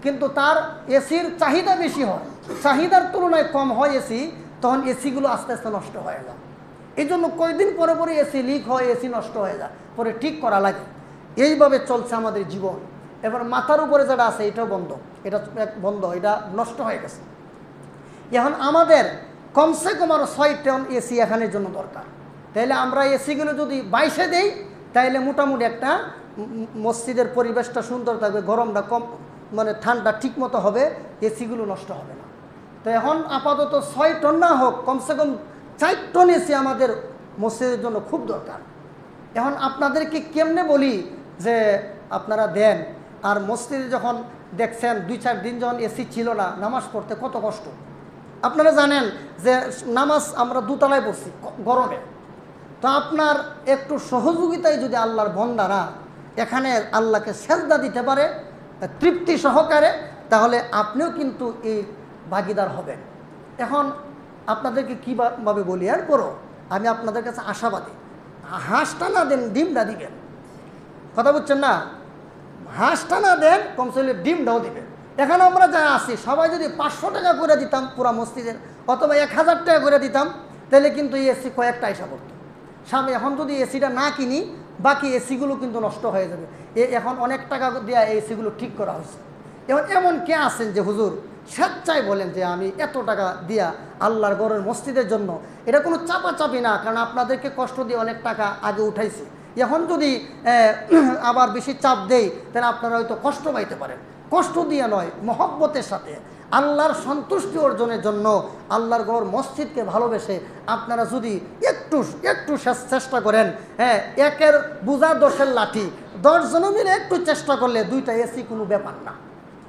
কিন্তু তার এসির চাহিদা বেশি হয়, চাহিদার তুলনায় কম হয় এসি, তখন এসিগুলো আস্তে আস্তে নষ্ট হয়ে যায়। এই জন্য কয়েকদিন পরে পরে এসি লিক হয়, এসি নষ্ট হয়ে যায়, পরে ঠিক করা লাগে। এইভাবে চলছে আমাদের জীবন। এবার মাথার উপরে যেটা আছে এটাও বন্ধ, এটা বন্ধ, এটা নষ্ট হয়ে গেছে। এখন আমাদের কমসে কম আরও 6 টন এসি এখানের জন্য দরকার। তাইলে আমরা এসিগুলো যদি 22-এ দেই তাইলে মোটামুটি একটা মসজিদের পরিবেশটা সুন্দর থাকবে, গরমটা কম, মানে ঠান্ডা ঠিক মতো হবে, এসিগুলো নষ্ট হবে না। তো এখন আপাতত 6 টন না হোক, কমসে কম 4 টন এসি আমাদের মসজিদের জন্য খুব দরকার। এখন আপনাদেরকে কেমনে বলি যে আপনারা দেন, আর মসজিদে যখন দেখছেন 2-4 দিন যখন এসি ছিল না, নামাজ পড়তে কত কষ্ট। আপনারা জানেন যে নামাজ আমরা দোতলায় পড়ছি গরমে। তো আপনার একটু সহযোগিতায় যদি আল্লাহর বান্দারা এখানে আল্লাহকে সেজদা দিতে পারে তৃপ্তি সহকারে, তাহলে আপনিও কিন্তু এই ভাগিদার হবেন। এখন আপনাদেরকে কীভাবে বলি আর করো, আমি আপনাদের কাছে আশাবাদী, হাঁসটা না দেন ডিমটা দিবেন। কথা বুঝছেন না? হাঁসটা না দেন কমসে কম ডিমটাও দিবেন। এখানে আমরা যা আছি সবাই যদি 500 টাকা করে দিতাম পুরা মসজিদের, অথবা 1000 টাকা করে দিতাম, তাহলে কিন্তু এই এসি কয়েকটা আইসা করতো সামনে। এখন যদি এসিটা না কিনি, বাকি এসিগুলো কিন্তু নষ্ট হয়ে যাবে। এখন অনেক টাকা দেওয়া এই এসিগুলো ঠিক করা হয়েছে। এমন কে আছেন যে হুজুর স্বেচ্ছায় বলেন যে আমি এত টাকা দিয়া আল্লাহর ঘরের মসজিদের জন্য, এটা কোনো চাপাচাপি না, কারণ আপনাদেরকে কষ্ট দিয়ে অনেক টাকা আগে উঠাইছি। এখন যদি আবার বেশি চাপ দেই তাহলে আপনারা হয়তো কষ্ট পাইতে পারেন। কষ্ট দিয়ে নয়, মহব্বতের সাথে আল্লাহর সন্তুষ্টি অর্জনের জন্য আল্লাহর ঘর মসজিদকে ভালোবেসে আপনারা যদি একটু চেষ্টা করেন, হ্যাঁ, একের বোঝা 10-এর লাঠি, 10 জন মিলে একটু চেষ্টা করলে 2টা এসি কোনো ব্যাপার না।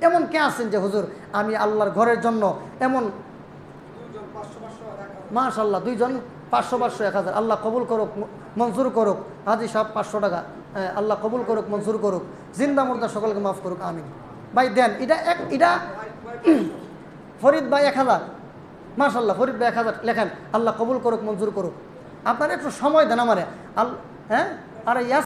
এমন কে আছেন যে হুজুর আমি আল্লাহর ঘরের জন্য, এমন মাশাআল্লাহ 2 জন 500, 1000, আল্লাহ কবুল করুক, মঞ্জুর করুক। হাজি সাহেব 500 টাকা, আল্লাহ কবুল করুক, মঞ্জুর করুক, জিন্দা মুর্দা সকলকে মাফ করুক, আমিন। ভাই দেন, এটা ফরিদ ভাই 1000, মাশাআল্লাহ ফরিদ ভাই 1000 লেখেন, আল্লাহ কবুল করুক, মঞ্জুর করুক। আপনারা একটু সময় দেন আমারে, হ্যাঁ। আর